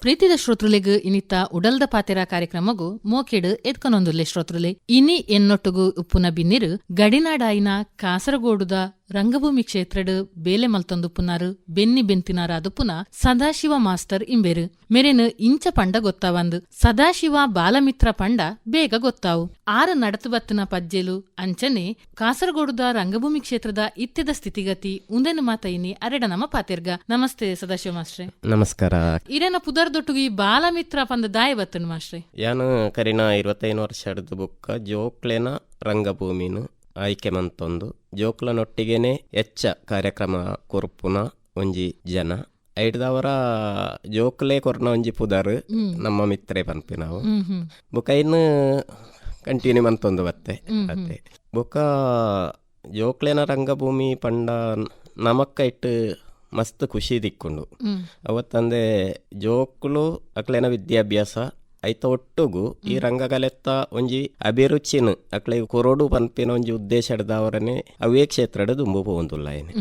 ಪ್ರೀತಿದ ಶ್ರೋತೃಲೆಗ್ ಇನಿತ ಉಡಲ್ದ ಪಾತೆರ ಕಾರ್ಯಕ್ರಮಗು ಮೋಕೆಡ್ ಎದ್ಕನೊಂದುಲ್ಲೆ ಶ್ರೋತೃಲೆ ಇನಿ ಎನ್ನೊಟ್ಟುಗು ಉಪ್ಪುನ ಬಿನ್ನಿರು ಗಡಿನಾಡಾಯಿನ ಕಾಸರಗೋಡುದ ರಂಗಭೂಮಿ ಕ್ಷೇತ್ರಡ್ ಬೇಲೆ ಮಲ್ತೊಂದು ಪುನಾರು ಬೆನ್ನಿ ಬೆಂತಿನಾರಾದು ಪುನ ಸದಾಶಿವ ಮಾಸ್ಟರ್ ಇಂಬೆರು ಮೆರೆನು ಇಂಚ ಪಂಡ ಗೊತ್ತಾವಂದು ಸದಾಶಿವ ಬಾಲಮಿತ್ರ ಪಂಡ ಬೇಗ ಗೊತ್ತಾವು ಆರು ನಡತು ಬತ್ತಿನ ಪಜ್ಜೆಲು ಅಂಚನೆ ಕಾಸರಗೋಡುದ ರಂಗಭೂಮಿ ಕ್ಷೇತ್ರದ ಇತ್ಯದ ಸ್ಥಿತಿಗತಿ ಉಂದೆನು ಮಾತೈನಿ ಅರೆಡ ನಮ್ಮ ಪಾತೆರ್ಗ. ನಮಸ್ತೆ ಸದಾಶಿವ ಮಾಸ್ಟ್ರೆ. ನಮಸ್ಕಾರ. ಇರೇನ ಪುದರ್ದೊಟ್ಟುಗಿ ಬಾಲಮಿತ್ರ ಪಂದ ದಾಯ ಬತ್ತನು ಮಾಸ್ಟ್ರೆ. ಯಾನು ಕರಿನ 25 ವರ್ಷ ಹಿಡ್ದು ಬುಕ್ಕ ಜೋಕ್ಲೆನ ರಂಗಭೂಮಿನು ಆಯ್ಕೆ ಮಂತೊಂದು ಜೋಕ್ಲನೊಟ್ಟಿಗೆನೆ ಹೆಚ್ಚ ಕಾರ್ಯಕ್ರಮ ಕೊರ್ಪುನ ಒಂಜಿ ಜನ ಐಡ್ದವರ ಜೋಕ್ಲೆ ಕೊರ್ನ ಒಂಜಿ ಪುದರ್ ನಮ್ಮ ಮಿತ್ರೆ ಪನ್ಪಿನಾವು ಬುಕ ಇನ್ನು ಕಂಟಿನ್ಯೂ ಮಂತೊಂದು ಬತ್ತೆ ಅತ್ತೆ ಬುಕ ಜೋಕ್ಲೆನ ರಂಗಭೂಮಿ ಪಂಡ ನಮಕ್ಕ ಇಟ್ಟು ಮಸ್ತ್ ಖುಷಿ ದಿಕ್ಕೊಂಡು ಅವತ್ತಂದೆ ಜೋಕ್ಲು ಅಕ್ಲೆನ ವಿದ್ಯಾಭ್ಯಾಸ ಐತ ಒಟ್ಟುಗು ಈ ರಂಗಕಲೆತ್ತ ಒಂಜಿ ಅಭಿರುಚಿನ ಅಕ್ಲೆ ಕೊರೋಡು ಪನ್ಪಿನ ಒಂಜಿ ಉದ್ದೇಶ ಹಿಡ್ದವರನೆ ಅವೇ ಕ್ಷೇತ್ರ ದುಂಬು ಪೋಂದುಲ್ಲ ಏನೆ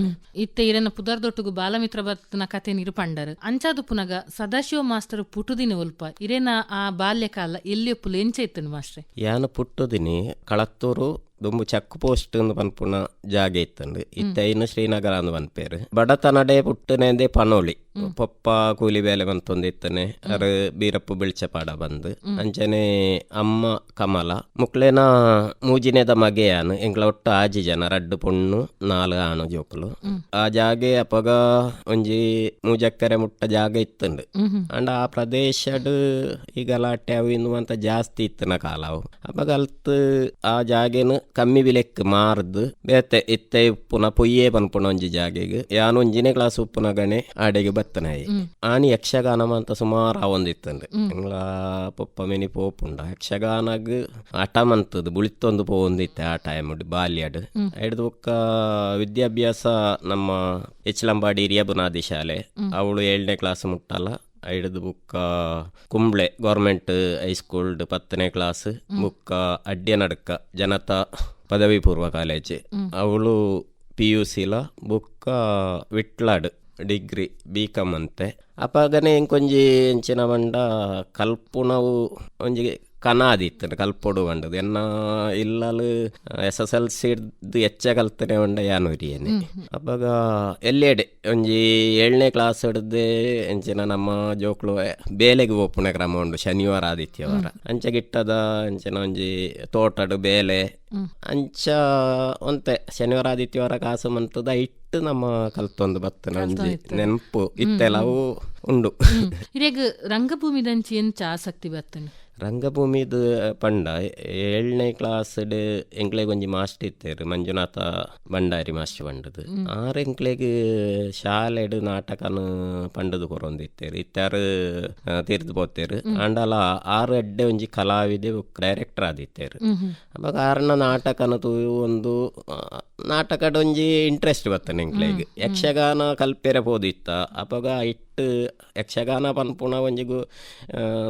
ಇತ್ತೆ ಇರನ ಪುದರ್ದೊಟ್ಟುಗು ಬಾಲಮಿತ್ರ ಬತ್ತನ ಕತೆ ನೀರು ಪಂಡರ್ ಅಂಚಾದು ಪುನಗ ಸದಾಶಿವ ಮಾಸ್ಟರ್ ಪುಟುದಿನಿ ಒಲ್ಪ ಇರೇನ ಆ ಬಾಲ್ಯಕಾಲ ಎಲ್ಲಿ ಒಪ್ಪುಲು ಎಂಚ ಇತ್ತನು ಮಾಸ್ಟ್ರೆ. ಯಾನು ಪುಟ್ಟುದಿನಿ ಕಳತ್ತೂರು ದುಂಬು ಚೆಕ್ ಪೋಸ್ಟ್ ಪನ್ಪುನ ಜಾಗ ಇತ್ತಂಡು ಇತ್ತ ಶ್ರೀನಗರ ಅಂದ್ ಪನ್ಪೇರು ಬಡತನಡೆ ಪುಟ್ಟನೆಂದೆ ಪನೋಳಿ ಪೊಪ್ಪ ಕೂಲಿ ಬೇಲೆ ಬಂತೊಂದಿತ್ತನೆ ಅರ ಬೀರಪ್ಪು ಬಿಳ್ಚಪಾಡ ಬಂದು ಅಂಚನೆ ಅಮ್ಮ ಕಮಲ ಮುಕ್ಲೇನ ಮೂಜಿನೆದ ಮಗೆಯಾನು ಎಂಗ್ಲ ಒಟ್ಟು 6 ಜನ 2 ಪೊಣ್ಣು 4 ಆಣು ಜೋಕುಲು ಆ ಜಾಗೆ ಅಪಗ ಒಂಜಿ ಮೂಜಕ್ಕರೆ ಮುಟ್ಟ ಜಾಗ ಇತ್ತಂಡು ಅಂಡ್ ಆ ಪ್ರದೇಶಡ್ ಈ ಗಲಾಟೆ ಅವು ಇನ್ನು ಅಂತ ಜಾಸ್ತಿ ಇತ್ತನ ಕಾಲವು ಅಪಗ ಅಲ್ತ್ ಆ ಜಾಗೆನು ಕಮ್ಮಿ ಬಿಲೆಕ್ ಮಾರ್ದು ಬೇತೆ ಇತ್ತೆ ಉಪ್ಪುನ ಪೊಯ್ಯೇ ಪನ್ಪುಣ ಒಂಜಿ ಜಾಗೆಗ್ ಯಾನು ಒಂಜಿನೇ ಕ್ಲಾಸ್ ಉಪ್ಪುನ ಗಣೆ ಆಡೆಗೆ ಬತ್ತನಾಯಿ ಆನಿ ಯಕ್ಷಗಾನ ಅಂತ ಸುಮಾರು ಆವೊಂದಿತ್ತಂಡು ಎಂಗ್ಲ ಪೊಪ್ಪ ಮೆನಿ ಪೋಪುಂಡ ಯಕ್ಷಗಾನಗ್ ಆಟ ಮಂತದ್ದು ಬುಳಿತ್ತೊಂದು ಪೋಂದಿತ್ತೆ ಆ ಟೈಮ್ ಬಾಲ್ಯಡ್ ಹಿಡ್ದು ಬುಕ್ಕ ವಿದ್ಯಾಭ್ಯಾಸ ನಮ್ಮ ಎಚ್ಲಂಬಾಡಿ ಹಿರಿಯ ಬುನಾದಿ ಶಾಲೆ ಅವಳು 7ನೇ ಕ್ಲಾಸ್ ಮುಟ್ಟಲ್ಲ ಐಡ್ದು ಬುಕ್ಕ ಕುಂಬ್ಳೆ ಗೌರ್ಮೆಂಟ್ ಹೈಸ್ಕೂಲ್ 10ನೇ ಕ್ಲಾಸ್ ಬುಕ್ಕ ಅಡ್ಯ ನಡ್ಕ ಜನತಾ ಪದವಿ ಪೂರ್ವ ಕಾಲೇಜ್ ಅವಳು PUCಲ ಬುಕ್ಕ ವಿಟ್ಲಾಡ್ ಡಿಗ್ರಿ BCom ಅಂತೆ ಅಪಗನೆ ಇಂಕೊಂಜಿ ಎಂಚಿನ ಬಂಡ ಕಲ್ಪುನವು ಒಂಜಿ ಕನಾದಿತ್ತು ಕಲ್ಪೊಡು ಬಂಡದು ಎನ್ನ ಇಲ್ಲಲು SSLC ಹೆಚ್ಚ ಕಲ್ತನೆ ಬಂಡ ಯಾನುರಿಯೇನೆ ಅವಾಗ ಎಲ್ಲೆಡೆ ಒಂಜಿ 7ನೇ ಕ್ಲಾಸ್ ಹಿಡ್ದೆ ಎಂಚಿನ ನಮ್ಮ ಜೋಕ್ಲು ಬೇಲೆಗೆ ಓಪುಣ ಕ್ರಮ ಉಂಡು ಶನಿವಾರ ಆದಿತ್ಯವಾರ ಅಂಚಗಿಟ್ಟದ ಎಂಚಿನ ಒಂಜಿ ತೋಟಡು ಬೇಲೆ ಅಂಚ ಒಂತೆ ಶನಿವಾರ ಆದಿತ್ಯವಾರ ಕಾಸು ಮಂತದ ಇಟ್ಟು ನಮ್ಮ ಕಲ್ತೊಂದು ಬತ್ತನ ಒಂಜಿ ನೆನಪು ಇತ್ತೆಲ್ಲವೂ ಉಂಡು. ಇರೇಗ ರಂಗಭೂಮಿದಂಚಿ ಎಂಚ ಆಸಕ್ತಿ ಬತ್ತನ ರಂಗಭೂಮಿದು ಪಂಡ 7ನೇ ಕ್ಲಾಸ್ ಎಂಕ್ಲೆಗ್ ಒಂಜಿ ಮಾಸ್ಟರ್ ಇತ್ತೇರು ಮಂಜುನಾಥ ಭಂಡಾರಿ ಮಾಸ್ಟರ್ ಪಂಡದು ಆರು ಎಂಕ್ಲೆಗ್ ಶಾಲೆಡ್ ನಾಟಕನು ಪಂಡದು ಕೊರೊಂದಿತ್ತೇರು ಇತ್ತಾರು ತೀರ್ದು ಪೋತೇರು ಅಂಡಲ 6 ಎಡ್ಡೆ ಒಂಜಿ ಕಲಾವಿದೆ ಡೈರೆಕ್ಟರ್ ಆದಿತ್ತೇರು ಅವಾಗ 6ನ ನಾಟಕನ ಒಂದು ನಾಟಕದ ಒಂಜಿ ಇಂಟ್ರೆಸ್ಟ್ ಬತ್ತನೆ ಎಂಕ್ಲೆಗ್ ಯಕ್ಷಗಾನ ಕಲ್ಪೆರೆ ಪೋದಿತ್ತ ಅವಾಗ ಇಟ್ಟು ಯಕ್ಷಗಾನ ಪನ್ಪುಣ ಒಂಜಿಗು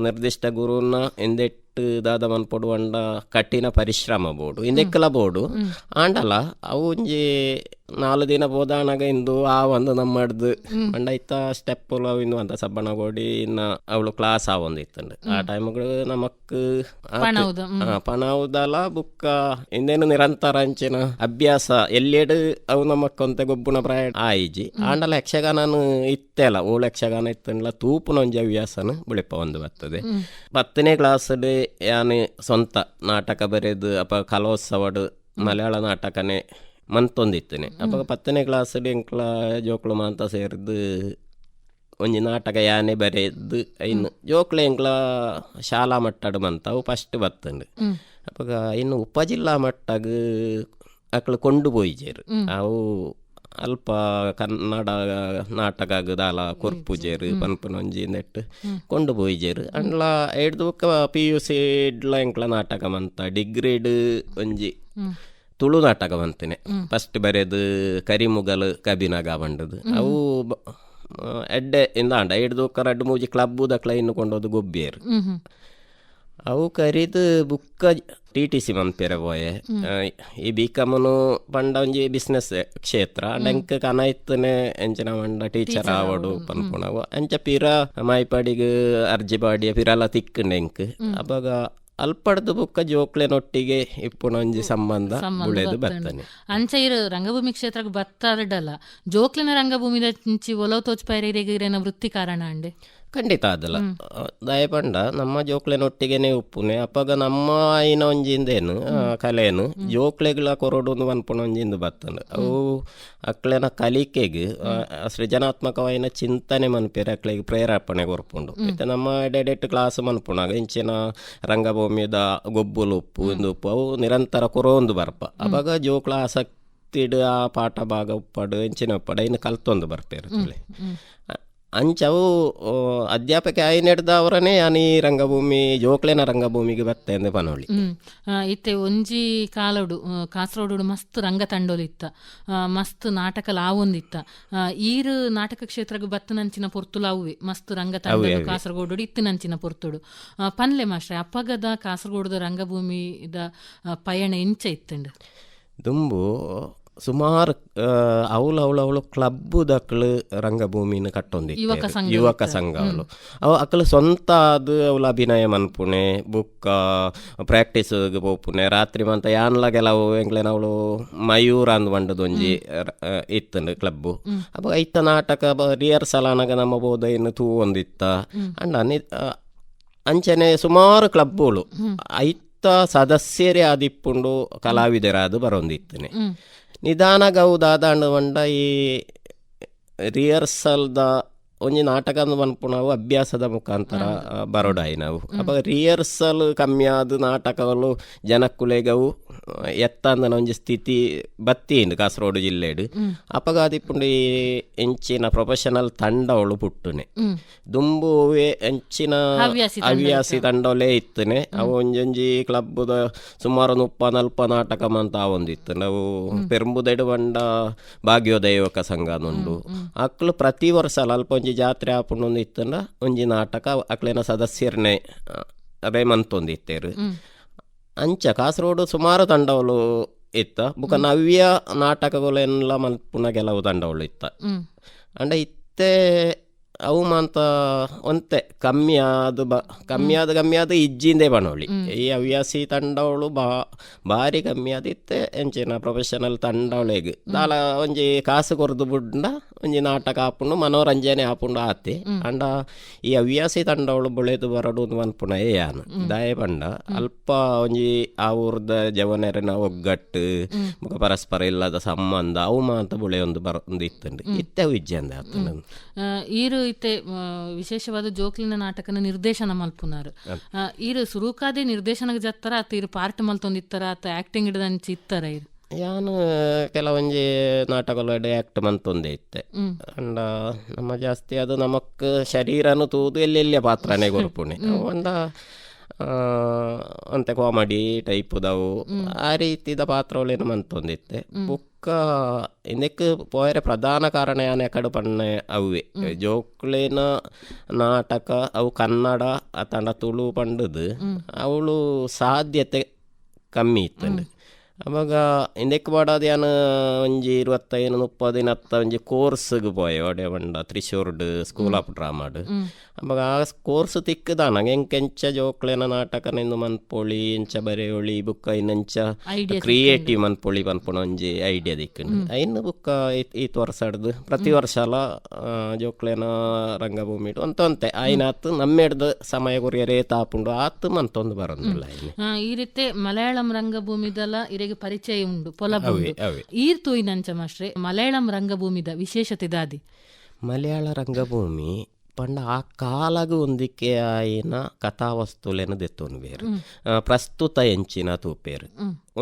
ನಿರ್ದಿಷ್ಟ ಗುರುನ ಎಂದೆಟ್ಟು ದಾದ ಮನ್ಪೊಡು ಅಂಡ ಕಠಿಣ ಪರಿಶ್ರಮ ಬೋಡು ಇಂದೆಕ್ಕಲ ಬೋಡು ಆಂಡಲ ಅವು ಒಂಜಿ 4 ದಿನ ಬೋದಾಣಗ ಇಂದು ಆ ಒಂದು ನಮ್ಮಡ್ದು ಅಂಡ ಇತ್ತ ಸ್ಟೆಪ್ ಅವು ಇನ್ನು ಅಂತ ಸಬ್ಬಣ ಗೋಡಿ ಇನ್ನ ಅವಳು ಕ್ಲಾಸ್ ಆವೊಂದಿತ್ತಂಡು ಆ ಟೈಮ್ಗಳು ನಮಕ್ ಪಣವುದಲ ಬುಕ್ಕ ಇಂದೇನು ನಿರಂತರ ಅಂಚಿನ ಅಭ್ಯಾಸ ಎಲ್ಲೆಡು ಅವು ನಮಕ್ಕೊಂತೆ ಗೊಬ್ಬುನ ಪ್ರಾಯ ಆಯ್ಜಿ ಆಂಡಲ ಯಕ್ಷಗಾನನು ಇತ್ತೆಲ್ಲ ಓಳು ಯಕ್ಷಗಾನ ಇತ್ತಂಡ್ಲ ತೂಪುನ ಒಂಜಿ ಹವ್ಯಾಸನು ಬುಳಿಪ ಒಂದು ಬರ್ತದೆ 10ನೇ ಕ್ಲಾಸ್ ಯಾನು ಸ್ವಂತ ನಾಟಕ ಬರೆದು ಅಪ ಕಲೋತ್ಸವಡು ಮಲಯಾಳ ನಾಟಕನೇ ಮಂತೊಂದಿತ್ತನೆ ಅವಾಗ 10ನೇ ಕ್ಲಾಸ್ ಎಂಕ್ಲ ಜೋಕ್ಲು ಮಾಂತ ಸೇರಿದು ಒಂಜಿ ನಾಟಕ ಯಾನೆ ಬರೆದು ಇನ್ನು ಜೋಕ್ಲೆ ಎಂಕ್ಲ ಶಾಲಾ ಮಟ್ಟಡು ಮಂತ ಅವು ಫಸ್ಟ್ ಬತ್ತಂಡು ಅವಾಗ ಇನ್ನು ಉಪಜಿಲ್ಲಾ ಮಟ್ಟಗ್ ಅಕ್ಳು ಕೊಂಡು ಪೋಯಿಜೇರು ಅವು ಅಲ್ಪ ಕನ್ನಡ ನಾಟಕ ದಾಲ ಕೊರ್ಪುಜೇರು ಪನ್ಪನ ಒಂಜಿ ನೆಟ್ಟು ಕೊಂಡು ಪೋಯಿಜೇರು ಅಂಡ್ಲ ಹಿಡ್ದು PUC ಇಡ್ಲ ಎಂಕ್ಲ ನಾಟಕ ಮಂತ ಡಿಗ್ರಿಡ್ ಒಂಜಿ ತುಳು ನಾಟಕ ಬಂತೇನೆ ಫಸ್ಟ್ ಬರೆದು ಕರಿಮುಗಲ್ ಕಬಿನಾಗ ಬಂಡದು ಅವು ಎಡ್ಡೆ ಇಂದ ಹಿಡ್ದು 2-3 ಕ್ಲಬ್ ದಕ್ಲ ಇನ್ನು ಕೊಂಡೋದು ಗೊಬ್ಬಿಯರು ಅವು ಕರಿದು ಬುಕ್ಕ TTC ಮನ್ಪೆರೆ ಪೋಯೆ. ಈ ಬಿಕಮನು ಪಂಡ ಒಂಜಿ ಬಿಸ್ನೆಸ್ ಕ್ಷೇತ್ರ ಅಂಡಂಕ್ ಕನ ಇತ್ತನೆ ಎಂಚಿನ ಮಂಡ ಟೀಚರ್ ಆವಡು ಪನ್ಪುಣವು ಅಂಚ ಪಿರ ಮೈಪಡಿಗ್ ಅರ್ಜಿ ಪಾಡಿಯ ಪಿರಲ ತಿಕ್ಕಂಡೆಂಕ್ ಅವಾಗ ಅಲ್ಪಡ್ದು ಬುಕ್ಕ ಜೋಕ್ಲೆನೊಟ್ಟಿಗೆ ಇಪ್ಪುನ ಒಂಜಿ ಸಂಬಂಧ ಉಳೇದು ಬರ್ತನೆ. ಅಂಚ ಇರು ರಂಗಭೂಮಿ ಕ್ಷೇತ್ರಕ್ಕೆ ಬತ್ತಾರಡಲ್ಲ ಜೋಕ್ಲಿನ ರಂಗಭೂಮಿದ ಇಂಚಿ ಒಲವು ತೋಚ್ಪೈರೇನ ವೃತ್ತಿ ಕಾರಣ ಅಂಡೆ ಖಂಡಿತ ಅದಲ್ಲ ದಯಪಂಡ ನಮ್ಮ ಜೋಕ್ಲೆನೊಟ್ಟಿಗೆನೆ ಉಪ್ಪುನೆ ಅಪ್ಪಾಗ ನಮ್ಮ ಐನ ಒಂಜಿಂದೇನು ಕಲೆನು ಜೋಕ್ಲೆಗಳ ಕೊರಡು ಅನ್ಪುಣ ಒಂಜಿಂದು ಬರ್ತಂಡು ಅವು ಅಕ್ಲೆನ ಕಲಿಕೆಗೆ ಸೃಜನಾತ್ಮಕವಾಯಿನ ಚಿಂತನೆ ಮನ್ಪೇರೆ ಅಕ್ಲೆಗೆ ಪ್ರೇರೇಪಣೆ ಕೊರ್ಪುಂಡು. ಮತ್ತೆ ನಮ್ಮ ಎಡೆಡೆಟ್ ಕ್ಲಾಸ್ ಮನ್ಪುಣಾಗ ಇಂಚಿನ ರಂಗಭೂಮಿದ ಗೊಬ್ಬುಲು ಉಪ್ಪು ಇಂದು ಉಪ್ಪು ಅವು ನಿರಂತರ ಕೊರೊಂದು ಬರ್ಪ ಅವಾಗ ಜೋಕ್ಲ ಆಸಕ್ತಿಡ್ ಆ ಪಾಠ ಭಾಗ ಉಪ್ಪಡು ಇಂಚಿನ ಉಪ್ಪಡು ಇನ್ನು ಕಲ್ತೊಂದು ಬರ್ಪೇರೆ ಅಂಚವು ಅಧ್ಯಾಪಕ ಆಯ್ನೆಡ್ದವರನೇ ಈ ರಂಗಭೂಮಿ ಜೋಕ್ಲೆನ ರಂಗಭೂಮಿಗೆ ಬತ್ತೆ ಅಂದೆ ಪನೋಳಿ ಇತ್ತೆ ಒಂಜಿ ಕಾಲೋಡು ಕಾಸರೋಡು ಮಸ್ತ್ ರಂಗ ತಂಡೋಲಿತ್ತ ಮಸ್ತ್ ನಾಟಕ ಲಾವೊಂದಿತ್ತ ಈರು ನಾಟಕ ಕ್ಷೇತ್ರಕ್ಕೆ ಬತ್ತ ನಂಚಿನ ಪೊರ್ತುಲಾವುವೆ ಮಸ್ತ್ ರಂಗ ತಂಡ ಕಾಸರಗೋಡು ಇತ್ತು ನಂಚಿನ ಪೊರ್ತುಡು ಪನ್ಲೆ ಮಾಸ್ಟ್ರೆ ಅಪ್ಪಗದ ಕಾಸರಗೋಡದ ರಂಗಭೂಮಿದ ಪಯಣ ಇಂಚ ಇತ್ತಂಡು ದುಂಬು ಸುಮಾರು ಅವಳು ಕ್ಲಬ್ಬು ದಕ್ಳು ರಂಗಭೂಮಿನ ಕಟ್ಟೊಂದಿತ್ತು ಯುವಕ ಸಂಘಗಳು ಅವು ಅಕ್ಕಳು ಸ್ವಂತ ಅದು ಅವಳು ಅಭಿನಯ ಮನ್ಪುಣೆ ಬುಕ್ಕ ಪ್ರಾಕ್ಟೀಸ್ ಪೋಪುನೆ ರಾತ್ರಿ ಮಂತ ಯಾನ್ಲ ಕೆಲವು ಎಂಗ್ಲೇನ ಅವಳು ಮಯೂರ ಅಂದ್ ಬಂಡದೊಂಜಿ ಇತ್ತಂಡು ಕ್ಲಬ್ಬು ಅಪ್ಪ ಐತ ನಾಟಕ ರಿಹರ್ಸಲ್ ಅನಾಗ ನಮ್ಮ ಬೋಧ ಇನ್ನು ತೂ ಒಂದಿತ್ತ ಅಂಡ ಅಂಚನೆ ಸುಮಾರು ಕ್ಲಬ್ಬುಗಳು ಐತ ಸದಸ್ಯರೇ ಆದಿಪ್ಪುಂಡು ಕಲಾವಿದರಾದು ಬರೊಂದಿತ್ತನೆ ನಿಧಾನ ಗೌದಾದ ಅಂಡ ಈ ರಿಹರ್ಸಲ್ದ ಒಂಜಿ ನಾಟಕದ ಮನ್ಪುಣವು ಅಭ್ಯಾಸದ ಮುಖಾಂತರ ಬರೋಡಾಯಿ ನಾವು ಅಪ್ಪ ರಿಹರ್ಸಲ್ ಕಮ್ಮಿ ಆದ ನಾಟಕಗಳು ಜನಕ್ಕುಲೆಗವು ಎತ್ತಂದನ ಒಂಜಿ ಸ್ಥಿತಿ ಬತ್ತಿಂಡು ಕಾಸರಗೋಡು ಜಿಲ್ಲೆಡು ಅಪ್ಪಗ ಅದಿಪ್ಪುಂಡು ಈ ಎಂಚಿನ ಪ್ರೊಫೆಷನಲ್ ತಂಡವಳು ಪುಟ್ಟುನೆ ದುಂಬುವೆ ಎಂಚಿನ ಹವ್ಯಾಸಿ ತಂಡವಲೇ ಇತ್ತನೆ ಅವು ಒಂಜೊಂಜಿ ಕ್ಲಬ್ದ ಸುಮಾರು 30-40 ನಾಟಕ ಮಂತ ಒಂದಿತ್ತು ನಾವು ಪೆರ್ಂಬುದೆಡು ಬಂಡ ಭಾಗ್ಯೋದಯ ಯುವಕ ಸಂಘ ಉಂಡು ಅಕ್ಲು ಪ್ರತಿ ವರ್ಷ ಅಲ್ಪ ಒಂಜಿ ಜಾತ್ರೆ ಆಪುಂಡು ಇತ್ತಂಡ ಒಂಜಿ ನಾಟಕ ಅಕ್ಲೇನ ಸದಸ್ಯರನ್ನೇ ಅದೇ ಮಂತೊಂದಿತ್ತೇರು ಅಂಚ ಕಾಸರಗೋಡು ಸುಮಾರು ತಂಡಗಳು ಇತ್ತ ಬುಕ ನವ್ಯ ನಾಟಕಗಳೆಲ್ಲ ಮಲ್ಪುನ ಕೆಲವು ತಂಡಗಳು ಇತ್ತ ಅಂಡ ಇತ್ತೆ ಅವು ಮಾಂತ ಒಂತೆ ಕಮ್ಮಿ ಆದ ಇಜ್ಜಿಂದೇ ಬಣೋಳಿ ಈ ಹವ್ಯಾಸಿ ತಂಡವಳು ಭಾರಿ ಕಮ್ಮಿ ಆದಿತ್ತೆ ಎಂಚಿನ ಪ್ರೊಫೆಷನಲ್ ತಂಡವಳಿಗೆ ದಾಲ ಒಂಜಿ ಕಾಸು ಕೊರ್ದು ಬುಡ್ಡ ಒಂಜಿ ನಾಟಕ ಆಪುಂಡು ಮನೋರಂಜನೆ ಆಪುಂಡು ಆತಿ ಅಂಡ ಈ ಹವ್ಯಾಸಿ ತಂಡವಳು ಬುಳೆದು ಬರಡು ಅನ್ಪುಣ ಯಾನು ದಯ ಪಂಡ ಅಲ್ಪ ಒಂಜಿ ಆ ಊರ್ದ ಜವನರಿನ ಒಗ್ಗಟ್ಟು ಮುಖ ಪರಸ್ಪರ ಇಲ್ಲದ ಸಂಬಂಧ ಅವು ಮಾಂತ ಬುಳೆ ಒಂದು ಬರೊಂದಿತ್ತಂಡು ಇತ್ತೆ ಇಜ್ಜಿ ಅಂದ ಈರು ಇತ್ತೆ ವಿಶೇಷವಾದ ಜೋಕ್ಲಿನ ನಾಟಕನ ನಿರ್ದೇಶನ ಮಲ್ಪುನಾರು ಈರು ಸುರುಕಾದೆ ನಿರ್ದೇಶನ ಜತ್ತರ ಆತ ಇರು ಪಾರ್ಟ್ ಮಲ್ತೊಂದಿತ್ತರ ಆತ ಆಕ್ಟಿಂಗ್ ಹಿಡ್ದಂಚಿ ಇತ್ತರ ಇರು ಯಾನು ಕೆಲವೊಂಜಿ ನಾಟಕಗಳು ಆಕ್ಟ್ ಮಂತೊಂದೇ ಇತ್ತೆ ಅಂಡ ನಮ್ಮ ಜಾಸ್ತಿ ಅದು ನಮಕ್ ಶರೀರನು ತೂದು ಎಲ್ಲೆಲ್ಲಿಯ ಪಾತ್ರನೇ ಗೊರ್ಪುಣೆ ಅಂಡ ಅಂತೆ ಕಾಮಿಡಿ ಟೈಪ್ದವು ಆ ರೀತಿದ ಪಾತ್ರಗಳೇನು ಮಂತೊಂದಿತ್ತೆ ಬುಕ್ಕ ಇದಕ್ಕೆ ಪೋಯರೆ ಪ್ರಧಾನ ಕಾರಣ ಯಾನೆ ಕಡು ಪಣ್ಣೆ ಅವೇ ಜೋಕ್ಲೇನ ನಾಟಕ ಅವು ಕನ್ನಡ ಅತಂಡ ತುಳು ಪಂಡದು ಅವಳು ಸಾಧ್ಯತೆ ಕಮ್ಮಿ ಇತ್ತಂಡು ಅವಾಗ ಇಂದಕ್ಕೆ ಬಾಡೋದು ಏನು ಒಂಜಿ 25-30 ಒಂಜಿ ಕೋರ್ಸ್ಗೆ ಪೋಯೆ ಒಡೆ ಬಂಡ ತ್ರಿಶೂರ್ಡ್ ಸ್ಕೂಲ್ ಆಫ್ ಡ್ರಾಮಾಡ್ ಅವಾಗ ಆ ಕೋರ್ಸ್ ತಿಕ್ಕದಾನ ಎಂಕೆಂಚ ಜೋಕ್ಲೆನ ನಾಟಕ ನಿಂದು ಮನ್ಪೊಳಿ ಇಂಚ ಬರೆಯೋಳಿ ಬುಕ್ಕ ಇನ್ನಂಚ ಕ್ರಿಯೇಟಿವ್ ಮನ್ಪೊಳಿ ಪನ್ಪುಣ ಒಂಜಿ ಐಡಿಯಾ ದಿಕ್ಕಂಡು ಇನ್ನು ಬುಕ್ಕ ಈತ್ ವರ್ಷ ಹಿಡ್ದು ಪ್ರತಿ ವರ್ಷ ಅಲ್ಲ ಜೋಕ್ಲೆನ ರಂಗಭೂಮಿ ಒಂತೆ ಆಯ್ನಾತು ನಮ್ಮೆಡ್ದು ಸಮಯ ಕೊರಿಯರೇ ತಾಪುಂಡು ಆತು ಮಂತೊಂದು ಬರೋದಿಲ್ಲ ಈ ರೀತಿ ಮಲಯಾಳಂ ರಂಗಭೂಮಿದಲ್ಲ ಪರಿಚಯ ಉಂಡು ಪೊಲಬುಂಡು ಈರ್ ತೂಯಿನಂಚ ಮಾಸ್ಟ್ರೆ ಮಲಯಾಳಂ ರಂಗಭೂಮಿದ ವಿಶೇಷತೆ ದಾದಿ ಮಲಯಾಳ ರಂಗಭೂಮಿ ಪಂಡ ಆ ಕಾಲಗ ಒಂದಿಕ್ಕೆ ಆಯಿನ ಕಥಾವಸ್ತುಲೇನ ದೆತ್ತೊಂದು ಬೇರು ಪ್ರಸ್ತುತ ಎಂಚಿನ ತೂಪೇರು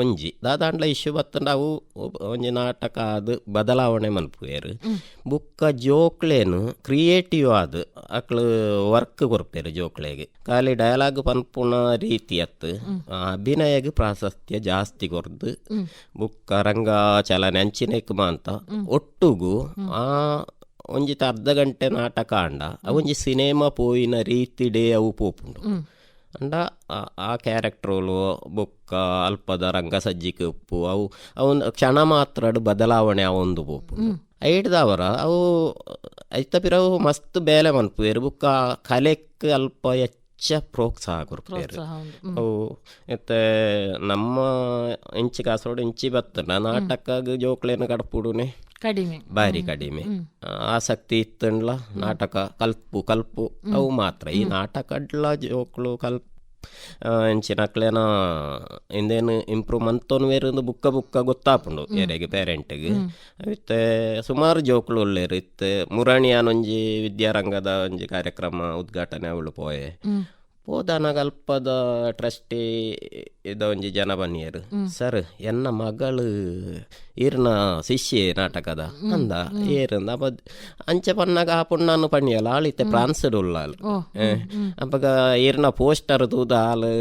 ಒಂಜಿ ದಾದಾಂಡ್ಲ ಇಶ್ಯೂ ಬತ್ತಂಡ ಅವು ಒಂಜಿ ನಾಟಕ ಅದು ಬದಲಾವಣೆ ಮಲ್ಪುವೇರು ಬುಕ್ಕ ಜೋಕ್ಲೇನು ಕ್ರಿಯೇಟಿವ್ ಆದು ಅಕ್ಳು ವರ್ಕ್ ಕೊರ್ಪೇರು ಜೋಕ್ಲೆಗೆ ಖಾಲಿ ಡಯಲಾಗ್ ಪನ್ಪುಣ ರೀತಿಯತ್ತು ಅಭಿನಯಗೆ ಪ್ರಾಶಸ್ತ್ಯ ಜಾಸ್ತಿ ಕೊರ್ದು ಬುಕ್ಕ ರಂಗ ಚಲನೆ ಅಂಚಿನೆಕ್ ಮಾಂತ ಒಟ್ಟುಗು ಆ ಒಂಜಿತ ಅರ್ಧ ಗಂಟೆ ನಾಟಕ ಅಂಡ ಒಂಜಿ ಸಿನಿಮಾ ಪೋಯಿನ ರೀತಿ ಡೇ ಅವು ಪೋಪುಂಡು ಅಂಡ ಆ ಕ್ಯಾರೆಕ್ಟ್ರುಗಳು ಬೊಕ್ಕ ಅಲ್ಪದ ರಂಗ ಸಜ್ಜಿಕೆ ಉಪ್ಪು ಅವು ಅವನು ಕ್ಷಣ ಮಾತ್ರ ಬದಲಾವಣೆ ಅವೊಂದು ಪೋಪು ಐಡ್ದವರ ಅವು ಐತ ಪಿರವು ಮಸ್ತ್ ಬೇಲೆ ಮನ್ಪುವೆರು ಬುಕ್ಕ ಕಲೆಕ್ ಅಲ್ಪ ಪ್ರೋತ್ಸಾಹ ಕೊಡ್ತಾರೆ ಅವು ಮತ್ತೆ ನಮ್ಮ ಇಂಚಿ ಕಾಸರೋಡು ಇಂಚಿ ಬತ್ತನ ನಾಟಕ ಜೋಕ್ಲೇನು ಕಡಪುಡುನೆ ಕಡಿಮೆ ಬಾರಿ ಕಡಿಮೆ ಆಸಕ್ತಿ ಇತ್ತಂಡ್ಲ ನಾಟಕ ಕಲ್ಪು ಅವು ಮಾತ್ರ ಈ ನಾಟಕಡ್ಲ ಜೋಕ್ಳು ಎಂಚಿನಕ್ಲೇನ ಇಂದೇನು ಇಂಪ್ರೂವ್ ಮಂತೋನು ಬೇರೆ ಬುಕ್ಕ ಗೊತ್ತಾಪುಂಡು ಎರೆಗೆ ಪೇರೆಂಟ್ಗೆ ಮತ್ತೆ ಸುಮಾರು ಜೋಕ್ಳು ಒಳ್ಳೆರು ಇತ್ತೆ ಮುರಾಣಿಯಾನೊಂಜಿ ವಿದ್ಯಾರಂಗದ ಒಂಜಿ ಕಾರ್ಯಕ್ರಮ ಉದ್ಘಾಟನೆ ಅವಳು ಪೋಯೆ ಹೋದಾನಾಗ ಅಲ್ಪದ ಟ್ರಸ್ಟಿ ಇದ ಒಂಜಿ ಜನ ಬನ್ನಿಯರು ಸರ್ ಎನ್ನ ಮಗಳು ಈರ್ನ ಶಿಷ್ಯೆ ನಾಟಕದ ಅಂದ ಏರಂದ ಅಪ್ಪ ಅಂಚೆ ಪನ್ನಾಗ ಆ ಪುಣ್ಣನ್ನು ಪಣಿಯಲ್ಲ ಆಳಿತ್ತೆ ಪ್ರಾನ್ಸಡ್ ಉಳ್ಳಾಲು ಅಪ್ಪಗ ಈರ್ನ ಪೋಸ್ಟರ್ ತೂದ ಹಾಲು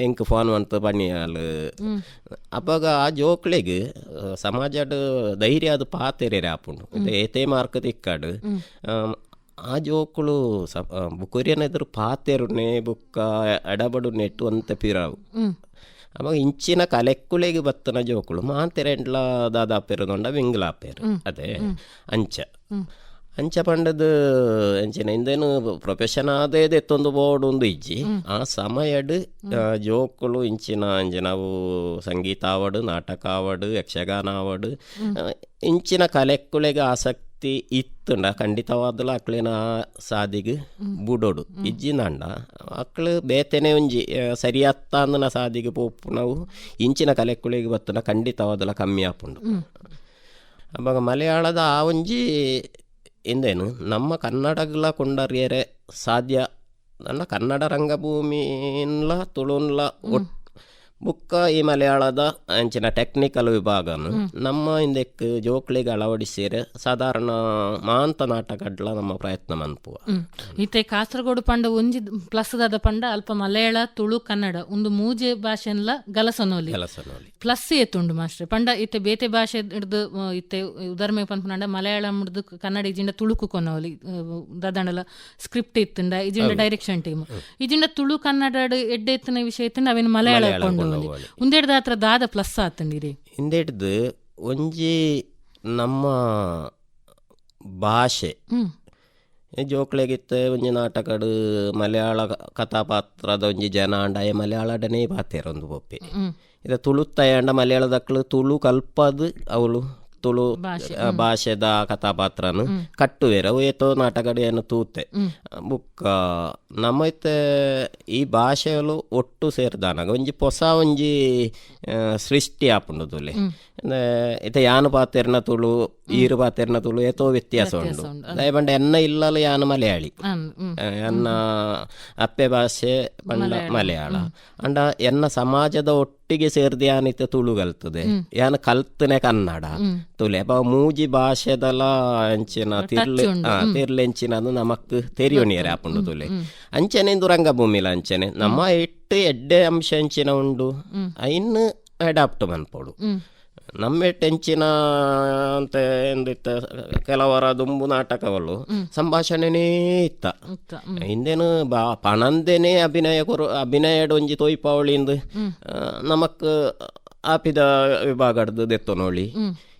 ಎಂಕ್ ಫೋನ್ ಅಂತ ಪಣಿಯಾಲು ಅಪ್ಪಗ ಆ ಜೋಕ್ಳಿಗೆ ಸಮಾಜಡ್ ಧೈರ್ಯ ಅದು ಪಾತೆರೆ ಆಪುಂಡು ಏತೇ ಮಾರ್ಕ್ ತಿಕ್ಕಾಡು ಆ ಜೋಕುಳು ಬುಕುರಿಯನ ಎದುರು ಪಾತೆರುನೆ ಬುಕ್ಕ ಎಡಬಡು ನೆಟ್ಟು ಅಂತ ಪಿರಾವು ಅವಾಗ ಇಂಚಿನ ಕಲೆಕ್ಕುಳೆಗೆ ಬತ್ತನ ಜೋಕುಳು ಮಾತೆರೆಂಡ್ಲ ದಾದಾಪೆರುದೊಂಡ ವಿಂಗ್ಲಾಪೇರು ಅದೇ ಅಂಚ ಪಂಡದು ಎಂಚಿನ ಇಂದೇನು ಪ್ರೊಫೆಷನ್ ಆದೇ ಎತ್ತೊಂದು ಬೋರ್ಡ್ ಒಂದು ಇಜ್ಜಿ ಆ ಸಮಯಡ್ ಜೋಕುಳು ಇಂಚಿನ ನಾವು ಸಂಗೀತ ಆವಡು ನಾಟಕ ಆವಡು ಯಕ್ಷಗಾನ ಆವಡು ಇಂಚಿನ ಕಲೆಕ್ಕುಳೆಗೆ ಆಸಕ್ತಿ ಇತ್ತುಂಡ ಖಂಡಿತವಾದಲು ಅಕ್ಳಿನ ಸಾದಿಗೆ ಬುಡೋಡು ಇಜ್ಜಿನಂಡ ಅಕ್ಳು ಬೇತೆನೆ ಒಂಜಿ ಸರಿಯತ್ತ ಅಂದನ ಸಾದಿಗೆ ಪೋಪು ನಾವು ಇಂಚಿನ ಕಲೆಕ್ಕುಳಿಗೆ ಬತ್ತನ ಖಂಡಿತವಾದಲ ಕಮ್ಮಿ ಆಪುಂಡು ಅವಾಗ ಮಲಯಾಳದ ಆ ಒಂಜಿ ಇಂದೇನು ನಮ್ಮ ಕನ್ನಡಗಳ ಕೊಂಡರಿಯರೆ ಸಾಧ್ಯ ನನ್ನ ಕನ್ನಡ ರಂಗಭೂಮಿನ್ಲ ತುಳುನ್ಲ ಬುಕ್ಕ ಈ ಮಲಯಾಳದ ಅಂಚಿನ ಟೆಕ್ನಿಕಲ್ ವಿಭಾಗನು ನಮ್ಮ ಹಿಂದಕ್ಕೆ ಜೋಕ್ಳಿಗೆ ಅಳವಡಿಸಿರೆ ಸಾಧಾರಣ ಮಾಂತ ನಾಟಕಡ್ಲ ನಮ್ಮ ಪ್ರಯತ್ನ ಮನ್ಪುವ ಈತೆ ಕಾಸರಗೋಡು ಪಂಡ ಒಂಜಿ ಪ್ಲಸ್ ದಾದ ಪಂಡ ಅಲ್ಪ ಮಲಯಾಳ ತುಳು ಕನ್ನಡ ಒಂದು ಮೂಜೆ ಭಾಷೆನ್ಲ ಗಲಸನೋಲಿ ಪ್ಲಸ್ ಏತುಂಡು ಮಾಸ್ಟರ್ ಪಂಡ ಇತ್ತೆ ಬೇತೆ ಭಾಷೆ ಹಿಡ್ದು ಇತ್ತೆ ಉದಾಹರಣೆ ಪನ್ಪುನಂಡ ಮಲಯಾಳಂ ಹಿಡ್ದು ಕನ್ನಡ ಇಜಿಂಡ ತುಳುಕು ಕೊನೋಲಿ ದಾದಂಡಲ ಸ್ಕ್ರಿಪ್ಟ್ ಇತ್ತಂಡ ಇಜಿಂಡ ಡೈರೆಕ್ಷನ್ ಟೀಮ್ ಇಜಿಂಡ ತುಳು ಕನ್ನಡ ಎಡ್ಡೆ ಎತ್ತಿನ ವಿಷಯ ಇತ್ತಂಡ ಅವೇನು ಮಲಯಾಳ ಕೊಂಡು ಉಂದೆಡ್ದ ಹತ್ರ ದಾದ ಪ್ಲಸ್ ಆತಂಡಿರಿ ಹಿಂದೆಡ್ದು ಒಂಜಿ ನಮ್ಮ ಭಾಷೆ ಜೋಕ್ಳೆಗಿತ್ತೆ ಒಂಜಿ ನಾಟಕಡು ಮಲಯಾಳ ಕಥಾಪಾತ್ರದ ಒಂಜಿ ಜನ ಅಂಡಾಯ ಮಲಯಾಳಡನೇ ಪಾತೆರ ಒಂದು ಬೊಪ್ಪೆ ಇದು ತುಳುತ್ತಾಯಂಡ ಮಲಯಾಳದಕ್ಳು ತುಳು ಕಲ್ಪದು ಅವಳು ತುಳು ಭಾಷೆದ ಕಥಾಪಾತ್ರನು ಕಟ್ಟುವೆರ ಅವು ಏತೋ ನಾಟಕಡು ಏನು ತೂತೆ ಬುಕ್ಕ ನಮ್ಮೈತೆ ಈ ಭಾಷೆಗಳು ಒಟ್ಟು ಸೇರಿದಾನಾಗ ಒಂಜಿ ಹೊಸ ಒಂಜಿ ಸೃಷ್ಟಿ ಆಪುಂಡು ತುಲೆ ಇತ್ತೆ ಯಾನು ಪಾತೆರ್ನ ತುಳು ಈರು ಪಾತೆರ್ನ ತುಳು ಏತೋ ವ್ಯತ್ಯಾಸ ಉಂಡು ದಯಬಂಡ ಎನ್ನ ಇಲ್ಲಲು ಯಾನು ಮಲಯಾಳಿ ಎನ್ನ ಅಪ್ಪೆ ಭಾಷೆ ಪಂಡ ಮಲಯಾಳ ಅಂಡ ಎನ್ನ ಸಮಾಜದ ಒಟ್ಟಿಗೆ ಸೇರ್ದು ಯಾನಿತ್ತೆ ತುಳು ಕಲ್ತದೆ ಯಾನು ಕಲ್ತನೆ ಕನ್ನಡ ತುಲೆ ಅಪ್ಪ ಮೂಜಿ ಭಾಷೆದಲ ಅಂಚಿನ ತಿರ್ಲೆಂಚಿನದು ನಮಕ್ ತೆರಿಯೋಣಿಯರೆ ಆಪುಂಡು ತುಲೆ ಅಂಚನೆಂದು ರಂಗಭೂಮಿಲ ಅಂಚನೆ ನಮ್ಮ ಇಟ್ಟು ಎಡ್ಡೆ ಅಂಶ ಅಂಚಿನ ಉಂಡು ಐನ್ ಅಡಾಪ್ಟ್ ಮನ್ಪೋಡು ನಮ್ಮ ಟೆಂಚಿನ ಅಂತ ಎಂದಿತ್ತ ಕೆಲವರ ದುಂಬು ನಾಟಕಗಳು ಸಂಭಾಷಣೆನೇ ಇತ್ತ ಹಿಂದೇನು ಪಣಂದೇನೆ ಅಭಿನಯಡ್ ಒಂಜಿ ತೋಯ್ಪಾವಳಿಂದು ನಮಕ್ ಆಪಿದ ವಿಭಾಗಡ್ದು ದೆತ್ತೊನೋಳಿ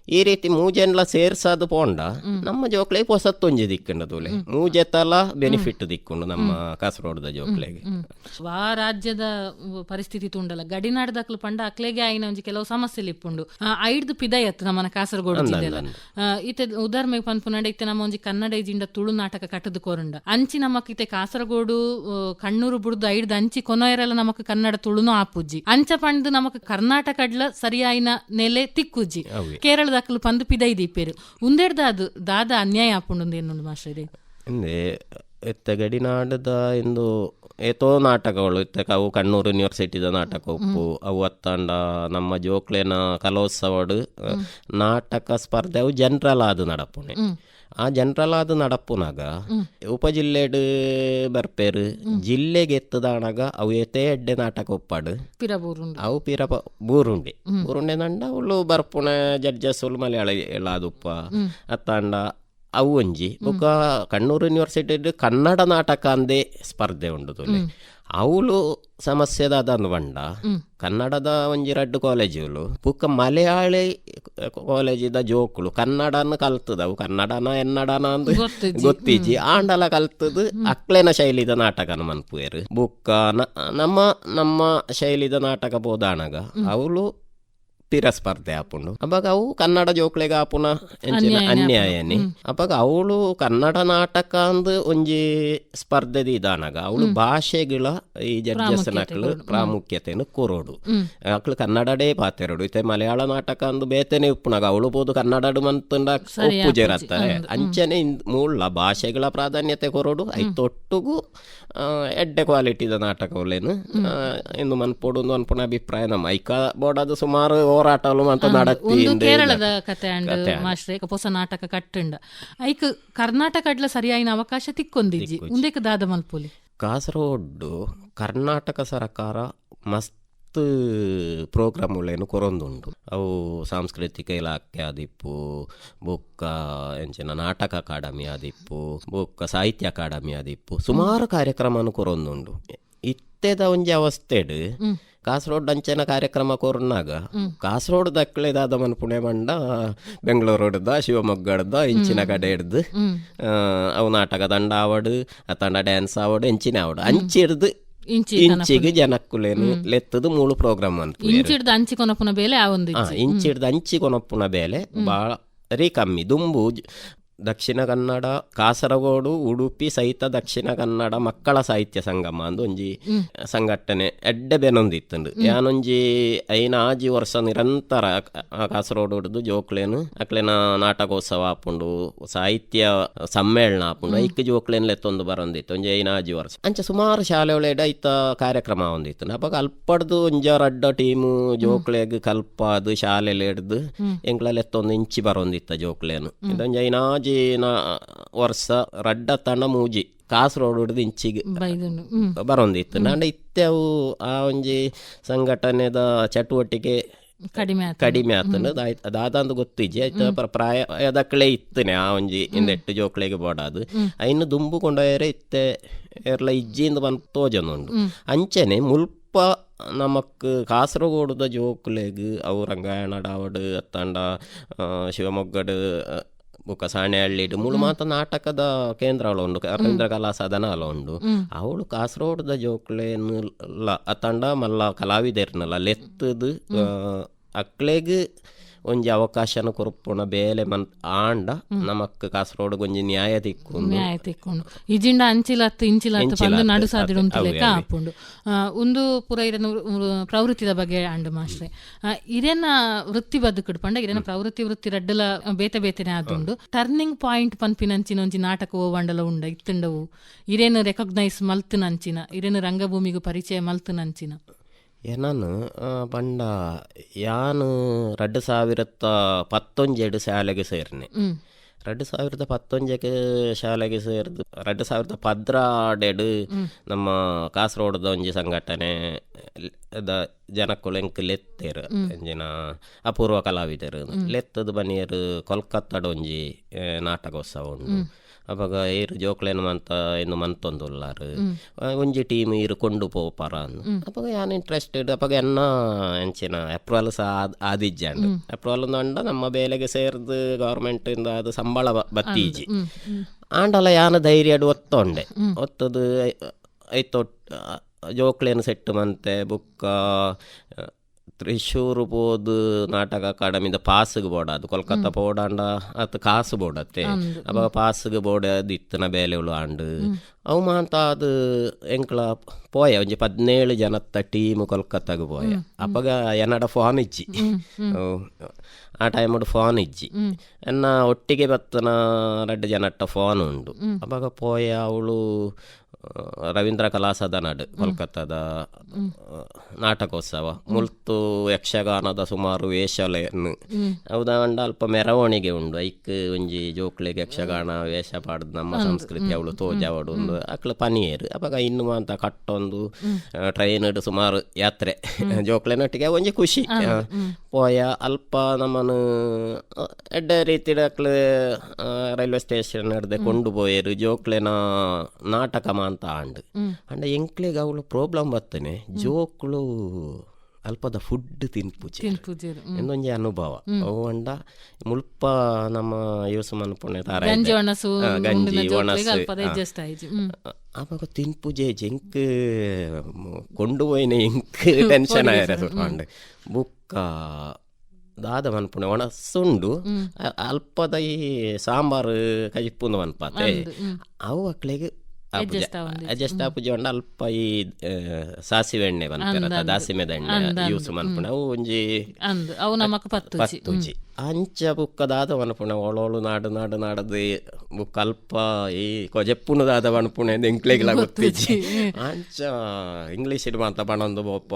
ಈ ರೀತಿ ಮೂಜೆನ್ಲ ಸೇರ್ಸಾದು ಪೋಂಡ ನಮ್ಮ ಜೋಕ್ಲೆಗೆ ಹೊಸತ್ತೊಂಜಿ ದಿಕ್ಕಂಡ ತೋಲೆ ಮೂಜೆತ್ತಲ ಬೆನಿಫಿಟ್ ದಿಕ್ಕುಂಡು ನಮ್ಮ ಕಾಸರಗೋಡದ ಜೋಕ್ಲೆಗೆ ಆ ರಾಜ್ಯದ ಪರಿಸ್ಥಿತಿ ತುಂಡಲ್ಲ ಗಡಿನಾಡ್ದಕ್ಲು ಪಂಡ ಅಕ್ಲೆಗೆ ಆಯ್ನ ಒಂಜಿ ಕೆಲವು ಸಮಸ್ಯೆ ಇಪ್ಪುಂಡು ಐಡ್ದು ಪಿದಯತ್ ನಮ್ಮನ ಕಾಸರಗೋಡು ಇತ್ತೆ ಉದಾಹರಣೆಗೆ ಪನ್ಪುನಂಡ ಇತ್ತೆ ನಮ್ಮ ಒಂಜಿ ಕನ್ನಡ ಇಜಿಂಡ ತುಳು ನಾಟಕ ಕಟ್ಟದು ಕೋರುಂಡ ಅಂಚಿ ನಮಕ್ ಇತ್ತೆ ಕಾಸರಗೋಡು ಕಣ್ಣೂರು ಬುಡ್ದು ಐಡ್ದು ಅಂಚಿ ಕೊನೊಯರೆಲ್ಲ ನಮಕ್ ಕನ್ನಡ ತುಳುನು ಆಪುಜ್ಜಿ ಅಂಚ ಪಂಡ್ ನಮಕ್ ಕರ್ನಾಟಕಡ್ಲ ಸರಿಯಾಯಿನ ನೆಲೆ ತಿಕ್ಕುಜ್ಜಿ ಕೇರಳದ ಪಂದು ಪಿದೈ ದೀಪೇರು ಉಂದೆಡ್ದ ಅದು ದಾದ ಅನ್ಯಾಯ ಆಪುಂಡು ಏನು ಮಾಸ್ಟರ್ ಎತ್ತ ಗಡಿನಾಡದ ಇಂದು ಏತೋ ನಾಟಕಗಳು ಇತ್ತ ಅವು ಕಣ್ಣೂರು ಯೂನಿವರ್ಸಿಟಿದ ನಾಟಕ ಉಪ್ಪು ಅವು ಅತ್ತಂಡ ನಮ್ಮ ಜೋಕ್ಲೇನ ಕಲೋತ್ಸವಡು ನಾಟಕ ಸ್ಪರ್ಧೆ ಅವು ಜನರಲ್ ಆದು ನಡಪುಣೆ ಆ ಜನರಲ್ ಆದ ನಡಪುನಾಗ ಉಪಜಿಲ್ಲೆಡ್ ಬರ್ಪೇರು ಜಿಲ್ಲೆಗೆ ಎತ್ತದಾಣಗ ಅವು ಏತೇ ಎಡ್ಡೆ ನಾಟಕ ಉಪ್ಪಾಡು ಅವು ಪಿರ ಬೂರುಂಡೆ ನಂಡ ಅವಳು ಬರ್ಪುಣ ಜಡ್ಜಸ್ ಮಲಯಾಳ ಎಲ್ಲಾದುಪ್ಪ ಅತ್ತಾಂಡ ಅವು ಒಂಜಿ ಬೊಕ್ಕ ಕಣ್ಣೂರು ಯೂನಿವರ್ಸಿಟಿ ಕನ್ನಡ ನಾಟಕ ಅಂದೇ ಸ್ಪರ್ಧೆ ಉಂಡು ತೊಲೆ ಅವಳು ಸಮಸ್ಯೆದ ಅದನ್ನು ಬಂಡ ಕನ್ನಡದ ಒಂಜಿ 2 ಕಾಲೇಜುಗಳು ಬುಕ್ಕ ಮಲಯಾಳಿ ಕಾಲೇಜಿದ ಜೋಕುಳು ಕನ್ನಡನ ಕಲ್ತದವು ಕನ್ನಡನ ಎನ್ನಡನ ಅಂದು ಗೊತ್ತಿಜ್ಜಿ ಆಂಡಲ ಕಲ್ತದು ಅಕ್ಲೆನ ಶೈಲಿದ ನಾಟಕನ ಮನ್ಪುವೆರು ಬುಕ್ಕ ನಮ್ಮ ಶೈಲಿದ ನಾಟಕ ಬೋದಾಣಗ ಅವಳು ಪಿರ ಸ್ಪರ್ಧೆ ಆಪುಂಡು ಅವಾಗ ಅವು ಕನ್ನಡ ಜೋಕ್ಲೆಗ ಆಪುನ ಎಂಚಿನ ಅನ್ಯಾಯನಿ ಅವಾಗ ಅವಳು ಕನ್ನಡ ನಾಟಕ ಅಂದು ಒಂಜಿ ಸ್ಪರ್ಧೆ ಇದಾನಗ ಅವಳು ಭಾಷೆಗಳ ಈ ಜಡ್ಜಸ್ನಕ್ಲು ಪ್ರಾಮುಖ್ಯತೆಯನ್ನು ಕೊರೋಡು ಅಕ್ಲು ಕನ್ನಡಡೇ ಪಾತೆರಡು ಇತ್ತೆ ಮಲಯಾಳ ನಾಟಕ ಅಂದು ಬೇತೆನೆ ಉಪ್ಪುನಾಗ ಅವಳು ಬೋದು ಕನ್ನಡ ಮಂತಂಡ ಉಪ್ಪು ಜೇರತ್ತಾರೆ ಅಂಚನೆ ಮೂಲ ಭಾಷೆಗಳ ಪ್ರಾಧಾನ್ಯತೆ ಕೊರೋಡು ಐತೊಟ್ಟುಗು ಎಡ್ಡೆ ಕ್ವಾಲಿಟಿದ ನಾಟಕಗಳೇನು ಎಂದು ಮನ್ಪೋಡು ಅನ್ಪುನ ಅಭಿಪ್ರಾಯ ನಮ್ಮ ಐಕ ಬೋಡದು ಸುಮಾರು ಹೋರಾಟಲು ಅಂತ ನಡತ್ತಿ ಕೇರಳದ ಕತೆ ಅಂಡ್ ಮಾಸ್ಟ್ರೆ ಹೊಸ ನಾಟಕ ಕಟ್ಟಂಡ ಐಕ್ ಕರ್ನಾಟಕಡ್ಲ ಸರಿಯಾಯಿನ ಅವಕಾಶ ತಿಕ್ಕೊಂದಿಜ್ಜಿ ಉಂದೇಕ ದಾದ ಮಲ್ಪೋಲಿ ಕಾಸರಗೋಡು ಕರ್ನಾಟಕ ಸರ್ಕಾರ ಮಸ್ತ್ ಪ್ರೋಗ್ರಾಮ್ಗಳೇನು ಕೊರೊಂದುಂಡು ಅವು ಸಾಂಸ್ಕೃತಿಕ ಇಲಾಖೆ ಆದಿಪ್ಪು ಬೊಕ್ಕ ಎಂಚಿನ ನಾಟಕ ಅಕಾಡೆಮಿ ಆದಿಪ್ಪು ಬೊಕ್ಕ ಸಾಹಿತ್ಯ ಅಕಾಡೆಮಿ ಆದಿಪ್ಪು ಸುಮಾರು ಕಾರ್ಯಕ್ರಮನು ಕೊರೊಂದುಂಡು ಇತ್ತೆದ ಒಂಜಿ ಅವಸ್ಥೆಡ್ ಕಾಸರಗೋಡು ಅಂಚೆನ ಕಾರ್ಯಕ್ರಮ ಕೊರ್ನಾಗ ಕಾಸರಗೋಡು ದಕ್ಕಳೆದಾದ ಮನ್ ಪುಣೆ ಬಂಡ ಬೆಂಗಳೂರುಡ್ದ ಶಿವಮೊಗ್ಗಡ್ದ ಇಂಚಿನ ಕಡೆ ಹಿಡ್ದು ಅವು ನಾಟಕ ದಂಡ ಆವಡು ಅತಂಡ ಡ್ಯಾನ್ಸ್ ಆವಡು ಎಂಚಿನ ಆವಡು ಅಂಚಿಡ್ದು ಇಂಚಿಗೆ ಜನಕ್ಕುಲೇನು ಲೆತ್ತದು 3 ಪ್ರೋಗ್ರಾಮ್ ಅಂತ ಇಂಚಿಡ್ದು ಅಂಚಿ ಕೊನಪುನ ಬೇಲೆ ಇಂಚಿಡ್ದು ಅಂಚಿ ಕೊನಪುನ ಬೇಲೆ ಭಾರಿ ಕಮ್ಮಿ ದುಂಬು ದಕ್ಷಿಣ ಕನ್ನಡ ಕಾಸರಗೋಡು ಉಡುಪಿ ಸಹಿತ ದಕ್ಷಿಣ ಕನ್ನಡ ಮಕ್ಕಳ ಸಾಹಿತ್ಯ ಸಂಗಮ ಅಂದು ಒಂಜಿ ಸಂಘಟನೆ ಎಡ್ಡೆ ಬೆನೊಂದಿತ್ತಂಡು ಯಾನೊಂಜಿ ಐನಾಜಿ ವರ್ಷ ನಿರಂತರ ಕಾಸರಗೋಡು ಹಿಡಿದು ಜೋಕ್ಲೇನು ಅಕ್ಲೆನ ನಾಟಕೋತ್ಸವ ಆಪುಂಡು ಸಾಹಿತ್ಯ ಸಮ್ಮೇಳನ ಆಪುಂಡು ಐಕ್ ಜೋಕ್ಲೇನ್ ಲೆತ್ತೊಂದು ಬರೊಂದಿತ್ತು ಒಂಜಿ ಐನಾಜಿ ವರ್ಷ ಅಂಚೆ ಸುಮಾರು ಶಾಲೆಗಳು ಐತ ಕಾರ್ಯಕ್ರಮ ಹೊಂದಿತ್ತು ಅವಾಗ ಅಲ್ಪಡ್ದು ಒಂಜಾರಡ್ಡ ಟೀಮು ಜೋಕ್ಲೆಗ್ ಕಲ್ಪಾದು ಶಾಲೆಲಿ ಹಿಡ್ದು ಎಂಕ್ಲಲ್ಲಿ ಎತ್ತೊಂದು ಇಂಚಿ ಬರೊಂದಿತ್ತ ಜೋಕ್ಲೇನು ಇದೊಂಜಿ ಐನಾಜಿ ವರ್ಷ ರಡ್ಡ ತಣ ಮೂಜಿ ಕಾಸರಗೋಡು ಹಿಡಿದು ಇಂಚಿಗೆ ಬರೊಂದಿತ್ತು ನಾಂಡ ಇತ್ತೆವು ಆ ಒಂಜಿ ಸಂಘಟನೆದ ಚಟುವಟಿಕೆ ಕಡಿಮೆ ಆತಂದು ಅದಾದಂದು ಗೊತ್ತಿಜ್ಜಿ ಆಯ್ತು ಪ್ರಾಯದಕ್ಲೆ ಇತ್ತನೆ ಆ ಒಂಜಿ ಇಂದೆಟ್ಟು ಜೋಕ್ಲೆಗೆ ಬೋಡಾದು ಐನು ದುಂಬು ಕೊಂಡೋಯರೆ ಇತ್ತೆ ಎರ್ಲ ಇಜ್ಜಿಂದ ಬಂದು ತೋಜನುಂಡು ಅಂಚನೆ ಮುಲ್ಪ ನಮಕ್ ಕಾಸರಗೋಡುದ ಜೋಕ್ಲೆಗ್ ಅವು ರಂಗಾಯಣ ಡಾವಡು ಅತ್ತಂಡ ಶಿವಮೊಗ್ಗಡು ಬುಕ್ಕ ಸಾಣೆಹಳ್ಳಿಡು ಮೂಳು ಮಾತ ನಾಟಕದ ಕೇಂದ್ರಗಳು ಉಂಡು ರವೀಂದ್ರ ಕಲಾ ಸದನ ಅಲ್ಲ ಉಂಡು ಅವಳು ಕಾಸರಗೋಡುದ ಜೋಕ್ಲೇನು ಅತ್ತಂಡ ಮಲ್ಲ ಕಲಾವಿದರ್ನಲ್ಲ ಲೆತ್ತದು ಅಕ್ಲೆಗ್ ಒಂಜಿ ಅವಕಾಶನ ಕೊರಪುನ ಬೇಲೆ ಆಂಡ ನಮಕ್ ಕಾಸರಗೋಡು ಒಂಜಿ ನ್ಯಾಯ ತಿಕ್ಕೊಂಡು ಇಜಿಂಡ ಅಂಚಿಲತ್ತು ಇಂಚಿಲತ್ತು ಪಂದು ನಡು ಸಾದಿಡು ಲೆಕ್ಕ ಆಪುಂಡು ಒಂದು ಪೂರ ಇರನ ಪ್ರವೃತ್ತಿದ ಬಗ್ಗೆ ಅಂಡು ಮಾಸ್ಟ್ರೆ ಇರೇನ ವೃತ್ತಿ ಬದುಕುಡು ಪಂಡ ಇರೇನ ಪ್ರವೃತ್ತಿ ರಡ್ಡಲ ಬೇತೆನೆ ಆದುಂಡು ಟರ್ನಿಂಗ್ ಪಾಯಿಂಟ್ ಪನ್ಪಿನಂಚಿನ ಒಂಜಿ ನಾಟಕ ಓವಂಡಲ ಉಂಡ ಇತ್ತುಂಡವು ಇರೇನು ರೆಕಗ್ನೈಸ್ ಮಲ್ತುನಂಚಿನ ಇರೇನು ರಂಗಭೂಮಿಗೂ ಪರಿಚಯ ಮಲ್ತುನಂಚಿನ ನಾನು ಪಂಡ ಯಾನು 2011 ಶಾಲೆಗೆ ಸೇರ್ನೆ 2011 ಶಾಲೆಗೆ ಸೇರಿದು 2016 ನಮ್ಮ ಕಾಸರಗೋಡದ ಒಂಜಿ ಸಂಘಟನೆ ಜನಕ್ಕುಲೆಂಕ್ ಲೆತ್ತೇರು ಎಂಜಿನ ಅಪೂರ್ವ ಕಲಾವಿದರು ಲೆತ್ತದ ಬನಿಯರು ಕೊಲ್ಕತ್ತಾಡ ಒಂಜಿ ನಾಟಕೋತ್ಸವ ಉಂಡು ಅವಾಗ ಏರು ಜೋಕ್ಲೇನು ಮಂತ ಇನ್ನು ಮಂತೊಂದುಲ್ಲಾರು ಒಂಜಿ ಟೀಮ್ ಇರು ಕೊಂಡು ಪೋಪಾರ ಅವಾಗ ಯಾನ್ ಇಂಟ್ರೆಸ್ಟೆಡ್ ಅವಾಗ ಎನ್ನ ಎಂಚಿನ ಅಪ್ರೂವಲ್ ಸಹ ಆದಿಜ್ಜಂಡು ಅಪ್ರೂವಲ್ ಅಂಡ ನಮ್ಮ ಬೇಲೆಗೆ ಸೇರ್ದು ಗೌರ್ಮೆಂಟ್ ಇಂದ ಅದು ಸಂಬಳ ಬತ್ತೀಜಿ ಆಂಡಲ ಯಾನ ಧೈರ್ಯಡು ಒತ್ತೊಂಡೆ ಒತ್ತದು ಐತೊ ಜೋಕ್ಲೇನು ಸೆಟ್ಟು ಮಂತೆ ಬುಕ್ಕ ತ್ರಿಶೂರು ಪೋದು ನಾಟಕ ಅಕಾಡೆಮಿದ ಪಾಸ್ಗೆ ಬೋಡಾದು ಕೊಲ್ಕತ್ತಾ ಪೋಡಾಂಡ ಅತ್ ಕಾಸು ಬೋಡತ್ತೆ ಅವಾಗ ಪಾಸ್ಗೆ ಬೋಡದಿತ್ತನ ಬೇಲೆಗಳು ಆಂಡು ಅವು ಮಾಂತ ಅದು ಎಂಕ್ಲ ಪೋಯ ಒಂಜಿ 17 ಜನತ್ತ ಟೀಮ್ ಕೊಲ್ಕತ್ತಾಗ ಪೋಯ ಅಪ್ಪಗ ಎನ್ನಡ ಫೋನ್ ಇಜ್ಜಿ ಆ ಟೈಮಡು ಫೋನ್ ಇಜ್ಜಿ ಎನ್ನ ಒಟ್ಟಿಗೆ ಬತ್ತನ 2 ಜನಟ್ಟ ಫೋನ್ ಉಂಡು ಅವಾಗ ಪೋಯ ಅವಳು ರವೀಂದ್ರ ಕಲಾಸದನಡ್ ಕೋಲ್ಕತ್ತಾದ ನಾಟಕೋತ್ಸವ ಮುಲ್ತು ಯಕ್ಷಗಾನದ ಸುಮಾರು ವೇಷಲೆಯನ್ನು ಅವದಂಡ ಅಲ್ಪ ಮೆರವಣಿಗೆ ಉಂಡು ಐಕ್ ಒಂಜಿ ಜೋಕ್ಲೆಗ್ ಯಕ್ಷಗಾನ ವೇಷ ಪಾಡ್ದು ನಮ್ಮ ಸಂಸ್ಕೃತಿ ಅವಳು ತೋಜಾವಡು ಒಂದು ಅಕ್ಲ ಪನಿಯೇರು ಅವಾಗ ಇನ್ನು ಅಂತ ಕಟ್ಟೊಂದು ಟ್ರೈನ್ ಸುಮಾರು ಯಾತ್ರೆ ಜೋಕ್ಲೆನೊಟ್ಟಿಗೆ ಒಂಜಿ ಖುಷಿ ಪೋಯ ಅಲ್ಪ ನಮ್ಮನು ಎಡ್ಡೆ ರೀತಿ ರೈಲ್ವೆ ಸ್ಟೇಷನ್ ಹಿಡ್ದೆ ಕೊಂಡು ಪೋಯರು ಜೋಕ್ಲೆನ ನಾಟಕ ಅಂತ ಆಂಡ್ ಅಂಡ ಎಂಕ್ಲೆಗ್ ಅವಳು ಪ್ರಾಬ್ಲಮ್ ಬರ್ತೇನೆ ಜೋಕ್ಳು ಅಲ್ಪದ ಫುಡ್ ತಿನ್ಪುಜಿ ಎಂದೊಂಜಿ ಅನುಭವ ಅವು ಅಂಡ ಮುಲ್ಪ ನಮ್ಮ ಯೂಸ್ ಮನ್ಪುಣೆ ತಾರ ಗಂಜಿ ಒಣಸು ಅವಾಗ ತಿನ್ಪುಜೆ ಎಂಕ್ ಕೊಂಡು ಹೋಯ್ನೆ ಎಂಕ್ ಟೆನ್ಷನ್ ಆಯ್ತು ಬುಕ್ಕ ದಾದ ಮನ್ಪುಣೆ ಒಣಸುಂಡು ಅಲ್ಪದ ಈ ಸಾಂಬಾರು ಕಜಿಪ್ಪುಂದು ಮನ್ಪಾತೆ ಅವು ಅಕ್ಲೆಗೆ ಅಡ್ಜಸ್ಟ್ ಆಪುಜಿ ಒಂಡ ಅಲ್ಪ ಈ ಸಾಸಿವೆ ಎಣ್ಣೆ ಬಂತ ದಾಸಿಮೆದ ಎಣ್ಣೆ ಯೂಸ್ ಮನ್ಪುಣೆ ಅವು ಒಂಜಿ ಪತ್ತುಜಿ ಅಂಚ ಬುಕ್ಕದಾದ ಮನ್ಪುಣೆ ಒಳೋಳು ನಾಡು ನಾಡು ನಾಡದು ಬುಕ್ ಅಲ್ಪ ಈ ಕೊಜೆಪ್ಪುನದಾದ ಮನ್ಪುಣೆ ಎಂಕ್ಲೆಗ್ಲ ಗೊತ್ತಿಜ್ಜಿ ಅಂಚ ಇಂಗ್ಲೀಷ್ ಮಾತ ಬಣಂದು ಬೋಪ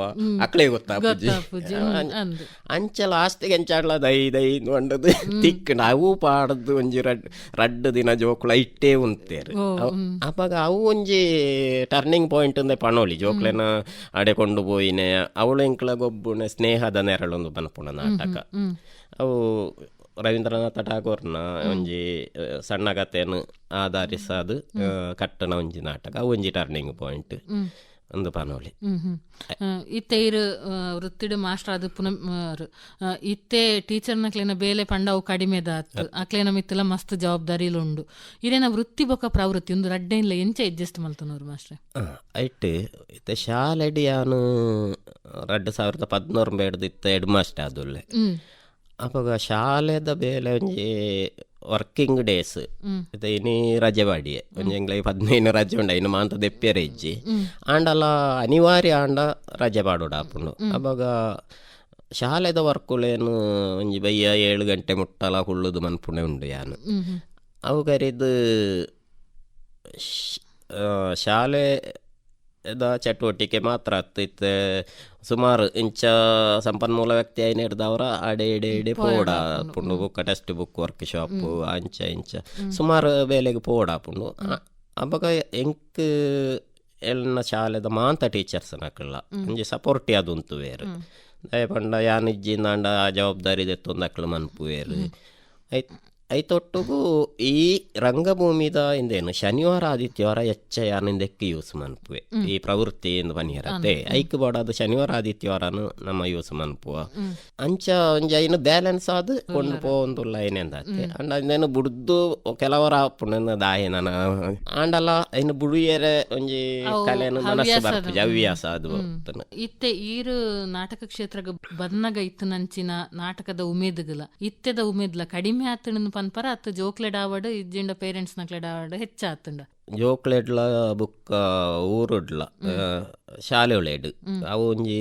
ಅಕ್ಲೆಗೆ ಗೊತ್ತಾಪುಜಿ ಅಂಚ ಲಾಸ್ಟಿಗೆ ಎಂಚಾಡ್ಲ ದೈ ದೈ ಒಂಡದು ತಿಕ್ ನಾವು ಪಾಡದು ಒಂಜಿ ರಡ್ಡು ದಿನ ಜೋಕ್ಲ ಇಟ್ಟೇ ಉಂತೇರು ಅವಾಗ ಅವು ಒಂಜಿ ಟರ್ನಿಂಗ್ ಪಾಯಿಂಟ್ ಅಂದೆ ಪಣೋಲಿ ಜೋಕ್ಲೆನ ಅಡೆಕೊಂಡು ಪೋಯಿನೆ ಅವಳು ಎಂಕ್ಲ ಗೊಬ್ಬುನೆ ಸ್ನೇಹದ ನೆರಳೊಂದು ಬನ್ಪುಣ ನಾಟಕ ಅವು ರವೀಂದ್ರನಾಥ ಠಾಗೋರ್ನ ಒಂಜಿ ಸಣ್ಣ ಕಥೆಯನ್ನು ಆಧರಿಸದು ಕಟ್ಟನ ಒಂಜಿ ನಾಟಕ ಅವು ಒಂಜಿ ಟರ್ನಿಂಗ್ ಪಾಯಿಂಟ್ ಒಂದು ಪನೋಲಿ ಇತ್ತೆ ಇರು ವೃತ್ತಿಡು ಮಾಸ್ಟರ್ ಅದು ಪುನಃ ಇತ್ತೆ ಟೀಚರ್ನ ಕ್ಲೇನ ಬೇಲೆ ಪಂಡ ಅವು ಕಡಿಮೆ ದಾತ್ ಅಕ್ಲೇನ ಮಿತ್ತಲ ಮಸ್ತ್ ಜವಾಬ್ದಾರಿಲು ಉಂಡು ಇರೇನ ವೃತ್ತಿ ಬೊಕ್ಕ ಪ್ರವೃತ್ತಿ ಒಂದು ರಡ್ಡೆನ್ಲ ಎಂಚ ಅಡ್ಜಸ್ಟ್ ಮಲ್ತನವ್ರು ಮಾಸ್ಟ್ರೆ ಐಟ್ ಇತ್ತೆ ಶಾಲೆಡಿ ಯಾನು 2013 ಬೇಡ್ದು ಇತ್ತ ಹೆಡ್ ಮಾಸ್ಟರ್ ಆದುಲ್ಲೆ ಅವಾಗ ಶಾಲೆದ ಬೇಲೆ ಒಂಜಿ ವರ್ಕಿಂಗ್ ಡೇಸ್ ಇದು ಇನಿ ರಜೆ ಬಾಡಿಯೆ ಒಂಜಿ ಎಂಗ್ಲ 15 ರಜೆ ಉಂಡ ಇನ್ನು ಮಾಂತ ದೆಪ್ಪೆರೆ ಇಜ್ಜಿ ಆಂಡಲ ಅನಿವಾರ್ಯ ಆಂಡ ರಜೆ ಪಾಡೋಡು ಆಪುಂಡು ಅವಾಗ ಶಾಲೆದ ವರ್ಕುಲೇನು ಒಂಜಿ ಬಯ್ಯ 7 ಗಂಟೆ ಮುಟ್ಟಲ ಹುಳ್ಳುದು ಮನ್ಪುಣೆ ಉಂಡು ಯಾನು ಅವು ಕರಿದು ಶಾಲೆ ಚಟುವಟಿಕೆ ಮಾತ್ರ ಇತ್ತೆ ಸುಮಾರು ಇಂಚ ಸಂಪನ್ಮೂಲ ವ್ಯಕ್ತಿ ಐನ ಹಿಡ್ದವ್ರ ಅಡೆ ಎಡೆ ಎಡೆ ಪೋಡ ಪುಂಡು ಬುಕ್ಕ ಟೆಕ್ಸ್ಟ್ ಬುಕ್ ವರ್ಕ್ ಶಾಪ್ ಅಂಚ ಇಂಚ ಸುಮಾರು ಬೇಲೆಗೆ ಪೋಡ ಪುಂಡು ಅವಾಗ ಎಂಕ್ ಎಲ್ನ ಶಾಲೆದ ಮಾಂತ ಟೀಚರ್ಸ್ ನಕಲ್ಲ ಒಂಜಿ ಸಪೋರ್ಟಿ ಅದುಂತು ವೇರು ದಯ ಪಂಡ ಯಾನಿಜ್ಜಿಂದ ಜವಾಬ್ದಾರಿ ದೆತ್ತೊಂದು ಮನ್ಪುವೇರು ಐತೊಟ್ಟುಗೂ ಈ ರಂಗಭೂಮಿದ ಇಂದೇನು ಶನಿವಾರ ಆದಿತ್ಯವಾರ ಹೆಚ್ಚ ಯಾನಿಂದೆಕ್ಕೆ ಯೂಸ್ ಮನ್ಪುವೆ ಈ ಪ್ರವೃತ್ತಿ ಎಂದು ಬನ್ನಿರತ್ತೆ ಐಕ್ ಬೋಡಾದು ಶನಿವಾರ ಆದಿತ್ಯವಾರನು ನಮ್ಮ ಯೂಸ್ ಮನ್ಪುವ ಅಂಚ ಒಂಜಿ ಐನು ಬ್ಯಾಲೆನ್ಸ್ ಆದ್ ಕೊಂಡು ಪೋಂದುಲ್ಲ ಏನೆಂದತ್ತೆ ಅಂಡ ಇಂದೇನು ಬುಡ್ದು ಕೆಲವರ ಪುಣ್ಯ ದಾಯ ನನ್ನ ಆಂಡಲ ಐನು ಬುಡಿಯರೆ ಒಂಜಿ ಕಲೆಯನ್ನು ಮನಸ್ಸು ಬರ್ತದೆ ಹವ್ಯಾಸ ಅದು ಇತ್ತೆ ಈರು ನಾಟಕ ಕ್ಷೇತ್ರಗ ಬನ್ನಗ ಇತ್ತು ನಂಚಿನ ನಾಟಕದ ಉಮೇದುಗಲ ಇತ್ತೆದ ಉಮೇದ್ಲ ಕಡಿಮೆ ಆತನ ಪನ್ಪರ ಅತ್ತು ಜೋಕ್ಲೆಡ್ ಆವಡ್ ಇಜ್ಜಿಂಡ ಪೇರೆಂಟ್ಸ್ ನಕ್ಲೆಡ್ ಆವಡ್ ಹೆಚ್ಚ ಆತಂಡ ಜೋಕ್ಲೆಡ್ಲ ಬುಕ್ಕ ಊರುಡ್ಲ ಶಾಲೆ ಒಳೇಡು ಅವು ಒಂಜಿ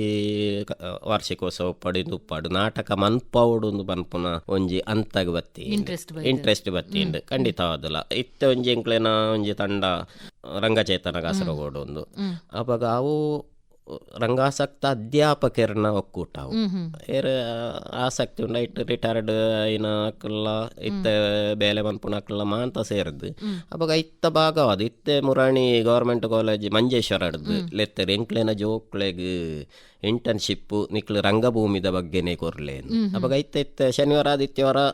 ವಾರ್ಷಿಕೋತ್ಸವ ಪಡಿದು ಉಪ್ಪಾಡು ನಾಟಕ ಮನ್ಪವುಡು ಪನ್ಪುನ ಒಂಜಿ ಅಂತಗ್ ಬತ್ತಿ ಇಂಟ್ರೆಸ್ಟ್ ಬತ್ತಿಂಡು ಖಂಡಿತವಾದಲ್ಲ ಇತ್ತೆ ಒಂಜಿ ಎಂಕ್ಲೆನ ಒಂಜಿ ತಂಡ ರಂಗಚೇತನ ಕಾಸರಗೋಡು ಒಂದು ಅವಾಗ ಅವು ರಂಗಾಸಕ್ತ ಅಧ್ಯಾಪಕರನ್ನ ಒಕ್ಕೂಟ ಅವು ಏರ್ ಆಸಕ್ತಿ ಉಂಡ ಇಟ್ಟು ರಿಟೈರ್ಡ್ ಐನ ಅಕ್ಕಲ್ಲ ಇತ್ತ ಬೇಲೆ ಮನ್ಪುಣಕ್ಕಲ್ಲ ಮಾಂತ ಸೇರಿದ್ದು ಅವಾಗ ಇತ್ತ ಭಾಗವಾದ ಇತ್ತೆ ಮುರಾಣಿ ಗೌರ್ಮೆಂಟ್ ಕಾಲೇಜ್ ಮಂಜೇಶ್ವರ ಹಿಡ್ದು ಲೆತ್ತರ್ ಎಂಕ್ಲೆನ ಜೋಕ್ಲೆಗ್ ಇಂಟರ್ನ್ಶಿಪ್ ನಿಕ್ಲು ರಂಗಭೂಮಿದ ಬಗ್ಗೆನೇ ಕೊರ್ಲೆ ಅವಾಗ ಇತ್ತ ಶನಿವಾರ ಆದಿತ್ಯವಾರ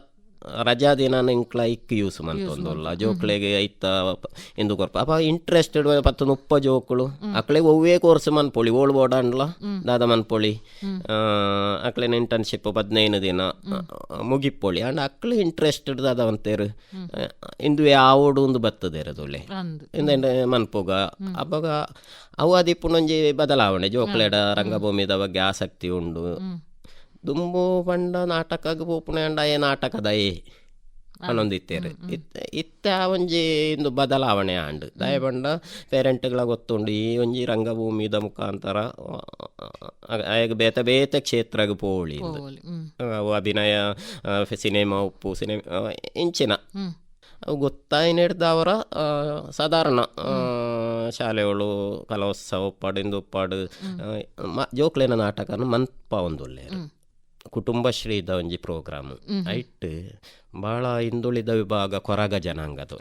ರಜಾ ದಿನ ಇಂಕ್ಲ ಇಕ್ ಯೂಸ್ ಮಂತೊಂದುಲ್ಲ ಜೋಕ್ಲೆಗೆ ಐತ ಎಂದು ಕೊರ್ಪ ಅಪ್ಪ ಇಂಟ್ರೆಸ್ಟೆಡ್ 10-30 ಜೋಕ್ಳು ಅಕ್ಲೆಗೆ ಒವ್ವೇ ಕೋರ್ಸ್ ಮನ್ಪೊಳಿ ಓಳ್ ಬೋಡಂಡ್ಲ ದಾದ ಮನ್ಪೊಳಿ ಅಕ್ಲೆನ ಇಂಟರ್ನ್ಶಿಪ್ 15 ದಿನ ಮುಗಿಪ್ಪೊಳಿ ಅಂಡ್ ಅಕ್ಲೆ ಇಂಟ್ರೆಸ್ಟೆಡ್ ದಾದ ಅಂತೇರು ಇಂದುವೆ ಆವೋಡು ಒಂದು ಬರ್ತದೆ ಇರೋದುಳ್ಳೆ ಇಂದ ಮನ್ಪೋಗ ಅವಾಗ ಅವು ಅದಿಪ್ಪುನೊಂಜಿ ಬದಲಾವಣೆ ಜೋಕ್ಲೆಡ ರಂಗಭೂಮಿದ ಬಗ್ಗೆ ಆಸಕ್ತಿ ಉಂಡು ದುಂಬು ಪಂಡ ನಾಟಕಗ್ ಪೋಪುಣೆ ಅಂಡ ಏ ನಾಟಕದಯೇ ಅನ್ನೊಂದಿತ್ತೇರು ಇತ್ತ ಒಂಜಿ ಇಂದು ಬದಲಾವಣೆ ಆಂಡ್ ದಯ ಪಂಡ ಪೇರೆಂಟ್ಗಳ ಗೊತ್ತುಂಡು ಈ ಒಂಜಿ ರಂಗಭೂಮಿದ ಮುಖಾಂತರ ಆಗ ಬೇತೆ ಬೇತೆ ಕ್ಷೇತ್ರಗ್ ಪೋಳಿ ಅವು ಅಭಿನಯ ಸಿನಿಮಾ ಉಪ್ಪು ಸಿನಿಮಾ ಇಂಚಿನ ಅವು ಗೊತ್ತಾಯಿನಿಡ್ದ ಅವರ ಸಾಧಾರಣ ಶಾಲೆಗಳು ಕಲೋತ್ಸವ ಉಪ್ಪಾಡು ಉಪ್ಪಾಡು ಜೋಕ್ಲೇನ ನಾಟಕನ ಮನ್ಪ ಒಂದು ಒಳ್ಳೆಯ ಕುಟುಂಬಶ್ರೀದ ಒಂಜಿ ಪ್ರೋಗ್ರಾಮ್ ಐಟ್ ಭಾಳ ಹಿಂದುಳಿದ ವಿಭಾಗ ಕೊರಗ ಜನಾಂಗದ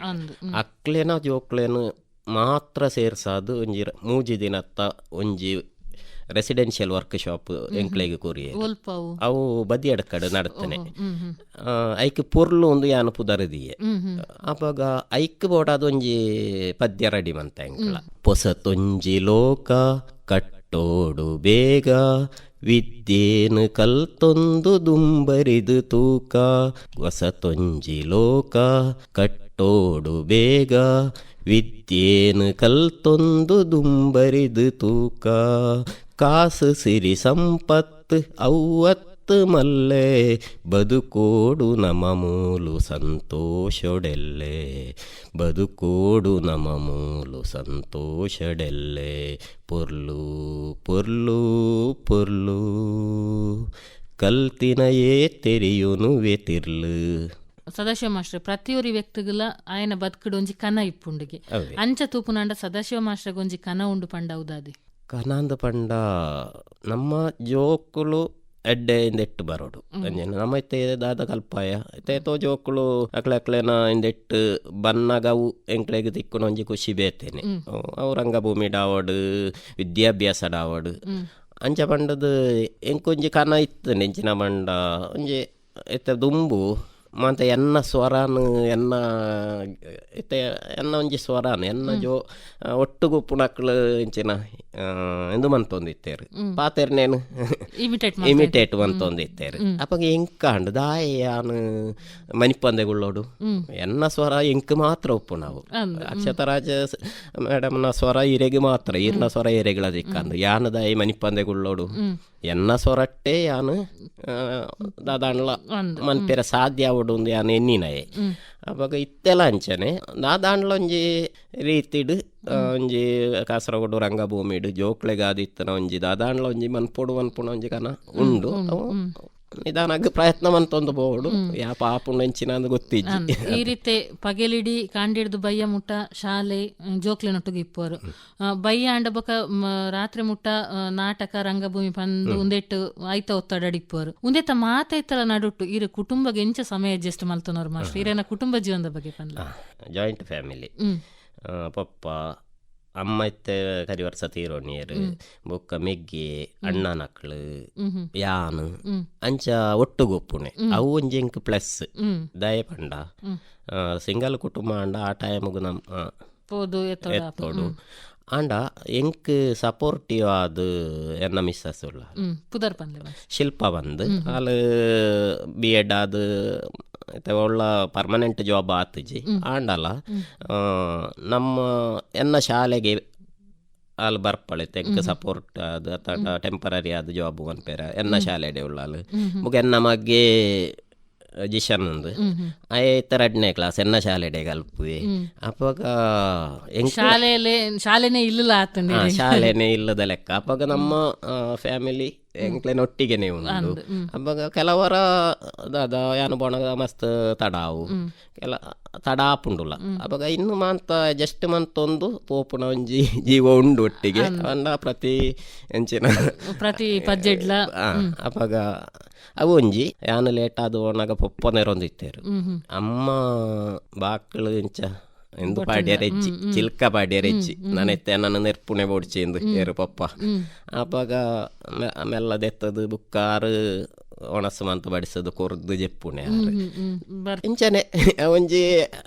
ಅಕ್ಲೇನ ಜೋಕ್ಲೇನು ಮಾತ್ರ ಸೇರ್ಸಾದು ಒಂಜಿ ಮೂಜಿ ದಿನತ್ತ ಒಂಜಿ ರೆಸಿಡೆನ್ಷಿಯಲ್ ವರ್ಕ್ ಶಾಪ್ ಎಂಕ್ಲೆಗೆ ಕೊರಿಯೆ ಅವು ಬದಿ ಅಡ್ಕಡೆ ನಡ್ತಾನೆ ಐಕ್ ಪೊರ್ಲು ಒಂದು ಯಾನು ಪುದರದಿಯೆ ಅವಾಗ ಐಕ್ ಬೋಡಾದೊಂಜಿ ಪದ್ಯ ರೆಡಿ ಮಂತ ಎಂಕ್ಲ ಪೊಸತೊಂಜಿ ಲೋಕ ಕಟ್ಟೋಡು ಬೇಗ ವಿದ್ಯೇನು ಕಲ್ತೊಂದು ದುಂಬರಿದು ತೂಕ ಹೊಸತೊಂಜಿ ಲೋಕ ಕಟ್ಟೋಡು ಬೇಗ ವಿದ್ಯೇನು ಕಲ್ತೊಂದು ದುಂಬರಿದು ತೂಕ ಕಾಸು ಸಿರಿ ಸಂಪತ್ತು ಅವ್ವತ್ತು ಮಲ್ಲೆ ಬದುಕೋಡು ನಮ ಮೂಲು ಸಂತೋಷಡೆಲ್ಲೆ ಬದುಕೋಡು ನಮ ಮೂಲು ಸಂತೋಷಡೆಲ್ಲೆ ಪೊರ್ಲು ಪೊರ್ಲು ಪೊರ್ಲು ಕಲ್ತಿನಯೇ ತೆರಿಯುನುವೆ ತಿರ್ಲು. ಸದಾಶಿವ ಮಾಸ್ಟರ್ ಪ್ರತಿಯೊರಿ ವ್ಯಕ್ತಿಗಳ ಆಯನ ಬದುಕಡು ಒಂಜಿ ಕನ ಇಪ್ಪುಂಡಿಗೆ ಅಂಚ ತೂಪುನಾಂಡ ಸದಾಶಿವ ಮಾಸ್ಟರ್ಗೆ ಒಂಜಿ ಕನ ಉಂಡು ಪಂಡ ಉದಾದಿ ಕನಾಂದ ಪಂಡ ನಮ್ಮ ಜೋಕುಲು ಎಡ್ಡೆಯಿಂದ ಎಟ್ಟು ಬರೋಡು ನಮ್ಮ ಇತ್ತೆ ದಾದ ಕಲ್ಪಾಯ ತೇತೋ ಜೋಕುಲು ಅಕ್ಲೇನ ಇಂದೆಟ್ಟು ಬನ್ನಗವು ಎಂಕ್ಲೆಗೆ ತಿಕ್ಕುನ ಒಂಜಿ ಖುಷಿ ಬೇತೇನೆ ಅವು ರಂಗಭೂಮಿ ಡಾವಡು ವಿದ್ಯಾಭ್ಯಾಸ ಡಾವಡು ಅಂಚ ಪಂಡದು ಎಂಕೊಂಜಿ ಕನ ಇತ್ತು ನೆಂಚಿನ ಪಂಡ ಒಂಜಿ ಎತ್ತ ದುಂಬು ಮಾತ ಎನ್ನ ಸ್ವರಾನು ಎನ್ನ ಇತ್ತೆ ಎನ್ನ ಒಂಜಿ ಸ್ವರಾನು ಎನ್ನ ಜೋ ಒಟ್ಟುಗು ಪುಣಕ್ಲು ಇಂಚಿನ ಎಂದು ಮಂತೊಂದಿತ್ತೇರು ಪಾತೆರ್ನೇನು ಇಮಿಟೇಟ್ ಮಂತೊಂದಿತ್ತೇರು ಅಪ್ಪಾಗ ಎಂಕಾಂಡು ದಾಯಾನು ಮನಿಪಂದೆಗುಳ್ಳೋಡು ಎನ್ನ ಸ್ವರ ಎಂಕ್ ಮಾತ್ರ ಒಪ್ಪು ನಾವು ಅಕ್ಷತರಾಜ ಮೇಡಮ್ನ ಸ್ವರ ಇರೆಗೆ ಮಾತ್ರ ಈರ್ನ ಸ್ವರ ಎರೆಗಳ ದಿಕ್ಕಂದು ಯಾನು ದಾಯಿ ಮನಿಪಂದೆಗುಳ್ಳೋಡು ಎನ್ನ ಸ್ವರಟ್ಟೆ ಯಾನು ದಾದಾಂಡ್ಲ ಮನ್ಪೆರ ಸಾಧ್ಯ ಆವಡು ಯಾನು ಎನ್ನಿನಯೇ ಅವಾಗ ಇತ್ತೆಲ್ಲ ಅಂಚನೆ ದಾದಾಂಡ್ಲ ಒಂಜಿ ರೀತಿಡು ಒಂಜಿ ಕಾಸರಗೋಡು ರಂಗಭೂಮಿಡು ಜೋಕ್ಲೆಗಾದಿತ್ತನ ಒಂಜಿ ದಾದಾಂಡ್ಲ ಒಂಜಿ ಮನ್ಪೊಡು ಒಂಜಿ ಕನ ಉಂಡು ಅವು ನಿಧಾನಾಗ ಪ್ರಯತ್ನ ಮಂತೊಂದು ಬೋಡು ಯಾ ಪಾಪುಂಡು ಎಂಚಿನ ಅಂದ್ ಗೊತ್ತಿಜ್ಜಿ ಈ ರೀತಿ ಪಗೆಲಿಡಿ ಕಾಂಡಿಡ್ದು ಬಯ್ಯ ಮುಟ್ಟ ಶಾಲೆ ಜೋಕ್ಲೆನೊಟ್ಟಿಗೆ ಇಪ್ಪೋರು ಬಯ್ಯ ಅಂಡ ಬೊಕ ರಾತ್ರಿ ಮುಟ್ಟ ನಾಟಕ ರಂಗಭೂಮಿ ಪಂದು ಉಂದೆಟ್ಟು ಐತ ಒತ್ತಡಡಿಪ್ಪೋರು ಉಂದೆತ್ತ ಮಾತೈತಲ ನಡುಟ್ಟು ಇರು ಕುಟುಂಬಗೆ ಎಂಚ ಸಮಯ ಅಡ್ಜಸ್ಟ್ ಮಲ್ತನವ್ರು ಮಾಸ್ಟರ್ ಇರೇನ ಕುಟುಂಬ ಜೀವನದ ಬಗ್ಗೆ ಪಂದ್ಲ ಜಾಯಿಂಟ್ ಫ್ಯಾಮಿಲಿ ಪಪ್ಪ ಅಮ್ಮ ಇತ್ತೆ ಕರಿ ವರ್ಷ ತೀರೋಣಿಯರು ಬೊಕ್ಕ ಮೆಗ್ಗಿ ಅಣ್ಣನಕ್ಳು ಯಾನು ಅಂಚ ಒಟ್ಟುಗೊಪ್ಪುಣೆ ಅವು ಒಂಜಿಂಕ್ ಪ್ಲಸ್ ದಯ ಪಂಡ ಸಿಂಗಲ್ ಕುಟುಂಬ ಅಂಡ ಆ ಟೈಮ್ಗು ನಮ್ಮ ಎತ್ತೋಡು ಆಂಡ ಎಂಕ್ ಸಪೋರ್ಟಿವ್ ಆದ್ ಎನ್ನ ಮಿಸ್ಸಸ್ ಉಳ್ಳ ಶಿಲ್ಪ ಬಂದು ಅಲ್ಲಿ B.Ed ಆದ್ ಒಳ್ಳ ಪರ್ಮನೆಂಟ್ ಜಾಬ್ ಆತಜಿ ಆಂಡಲ್ಲ ನಮ್ಮ ಎನ್ನ ಶಾಲೆಗೆ ಅಲ್ಲಿ ಬರ್ಪಳೆ ತೆಂಕ್ ಸಪೋರ್ಟ್ ಅದು ಟೆಂಪರರಿ ಆದ ಜಾಬ್ ಅನ್ಪೇರ ಎನ್ನ ಶಾಲೆಡೆ ಉಳ್ಳಾಲು ಮುಗ ಎನ್ನ ಮಗ್ಗೆ ಜಿಶನ್ ಒಂದು ಐತರಡ್ನೇ ಕ್ಲಾಸ್ ಎನ್ನ ಶಾಲೆಡೆ ಕಲ್ಪುವೆ ಅಪ್ಪಾಗ ಶಾಲೆನೇ ಇಲ್ಲ ಶಾಲೆನೇ ಇಲ್ಲದ ಲೆಕ್ಕ ಅಪ್ಪಾಗ ನಮ್ಮ ಫ್ಯಾಮಿಲಿ ಎಂಕ್ಲೆನ ಒಟ್ಟಿಗೆನೆ ಉಂಟು ಅವಾಗ ಕೆಲವರ ದಾದ ಯಾನು ಬೋಣ ಮಸ್ತ್ ತಡಾವು ಕೆಲ ತಡಾಪುಂಡುಲ್ಲ ಅವಾಗ ಇನ್ನು ಮಂತ ಜಸ್ಟ್ ಮಂತೊಂದು ಪೋಪುನ ಒಂಜಿ ಜೀವ ಉಂಡು ಒಟ್ಟಿಗೆ ಅಂಡ ಪ್ರತಿ ಎಂಚಿನ ಪ್ರತಿ ಪಜ್ಜೆಡ್ಲ ಅವಾಗ ಅವು ಒಂಜಿ ಯಾನು ಲೇಟ್ ಆದ ಒಣಗ ಪೊಪ್ಪನೆರೊಂದಿತ್ತೇರು ಅಮ್ಮ ಬಾಕ್ಳು ಇಂಚ ಎಂದು ಪಾಡ್ಯರೆಜ್ಜಿ ಚಿಲ್ಕ ಪಾಡ್ಯರೆಜ್ಜಿ ನನೆತ್ತೆ ನನ್ನ ನೆರ್ಪುಣೆ ಬೋಡ್ಚಿ ಎಂದು ಏರು ಪಪ್ಪ ಅವಾಗ ಮೆಲ್ಲದೆತ್ತದು ಬುಕ್ಕಾರು ಒಣಸು ಮಂತ ಬಡಿಸೋದು ಕೊರ್ದು ಜೆಪ್ಪುಣೆ ಇಂಚನೆ ಒಂಜಿ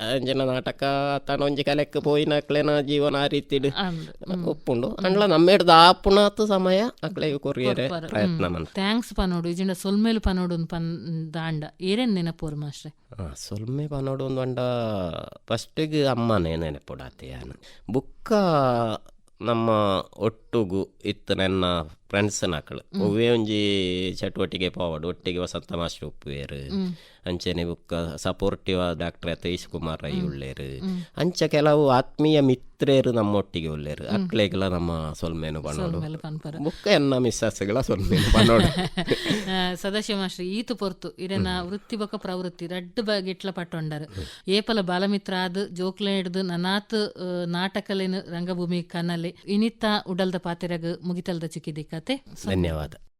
ಅಂಜನ ನಾಟಕ ತಾನ ಒಂಜಿ ಕಲೆಕ್ ಪೋಯಿನ ಅಕ್ಲೆನ ಜೀವನ ಆ ರೀತಿಡ್ ಒಪ್ಪುಂಡು ಅಂಡ್ಲ ನಮ್ಮೆಡ್ದು ಆಪುಣಾತ್ ಸಮಯ ಅಕ್ಲೆಗೆ ಕೊರಿಯರೆ ಪ್ರಯತ್ನ ಮಂತ ಥ್ಯಾಂಕ್ಸ್ ಪನೋಡು ಇಜಿಂಡ ಸೊಲ್ಮೇಲು ಪನೋಡು ದಾಂಡ ಏರೇನ್ ನೆನಪೋರು ಮಾಸ್ಟ್ರೆ ಸೊಲ್ಮೆ ಪನೋಡು ಒಂದು ಅಂಡ ಫಸ್ಟಿಗೆ ಅಮ್ಮನೇ ನೆನಪುಡಾತೆ ಯಾನು ಬುಕ್ಕ ನಮ್ಮ ಒಟ್ಟುಗು ಇತ್ತು ನನ್ನ ಫ್ರೆಂಡ್ಸ್ ನಾಕಳು ಒವ್ವೇ ಒಂಜಿ ಚಟುವಟಿಕೆ ಪೋವಡು ಒಟ್ಟಿಗೆ ವಸಂತ ಮಾಸ್ಟರ್ ಉಪ್ಪುವೇರು ಅಂಚನೆ ಬುಕ್ಕ ಸಪೋರ್ಟಿವ್ ಡಾಕ್ಟರ್ ಯತೀಶ್ ಕುಮಾರ್ ರೈ ಉಳ್ಳೇರು ಅಂಚ ಕೆಲವು ಆತ್ಮೀಯ ಮಿತ್ರೇರು ನಮ್ಮೊಟ್ಟಿಗೆ ಉಳ್ಳೇರು ಅಕ್ಳೆಗಳ ನಮ್ಮ ಸೊಲ್ಮೇನು ಪನೋಡು ಬುಕ್ಕ ಎನ್ನ ಮಿಸ್ಸಸ್ಗಳ ಸೊಲ್ಮೇನು ಪನೋಡು ಸದಾಶಿವ ಮಾಸ್ಟರ್ ಈತು ಪೊರ್ತು ಇರೆನ ವೃತ್ತಿ ಬೊಕ ಪ್ರವೃತ್ತಿ ರಡ್ಡ್ ಬಗೆಟ್ಲ ಪಟ್ಟೊಂಡರು ಏಪಲ ಬಾಲಮಿತ್ರ ಆದ್ ಜೋಕ್ಲೆ ಹಿಡ್ದು ನನಾತ್ ನಾಟಕಲೇನು ರಂಗಭೂಮಿ ಕನ್ನಲೆ ಇನಿತ್ತ ಉಡಲ್ದ ಪಾತೆರಗ್ ಮುಗಿತಲ್ದ ಚಿಕ್ಕಿದಿ ಕತೆ. ಧನ್ಯವಾದ.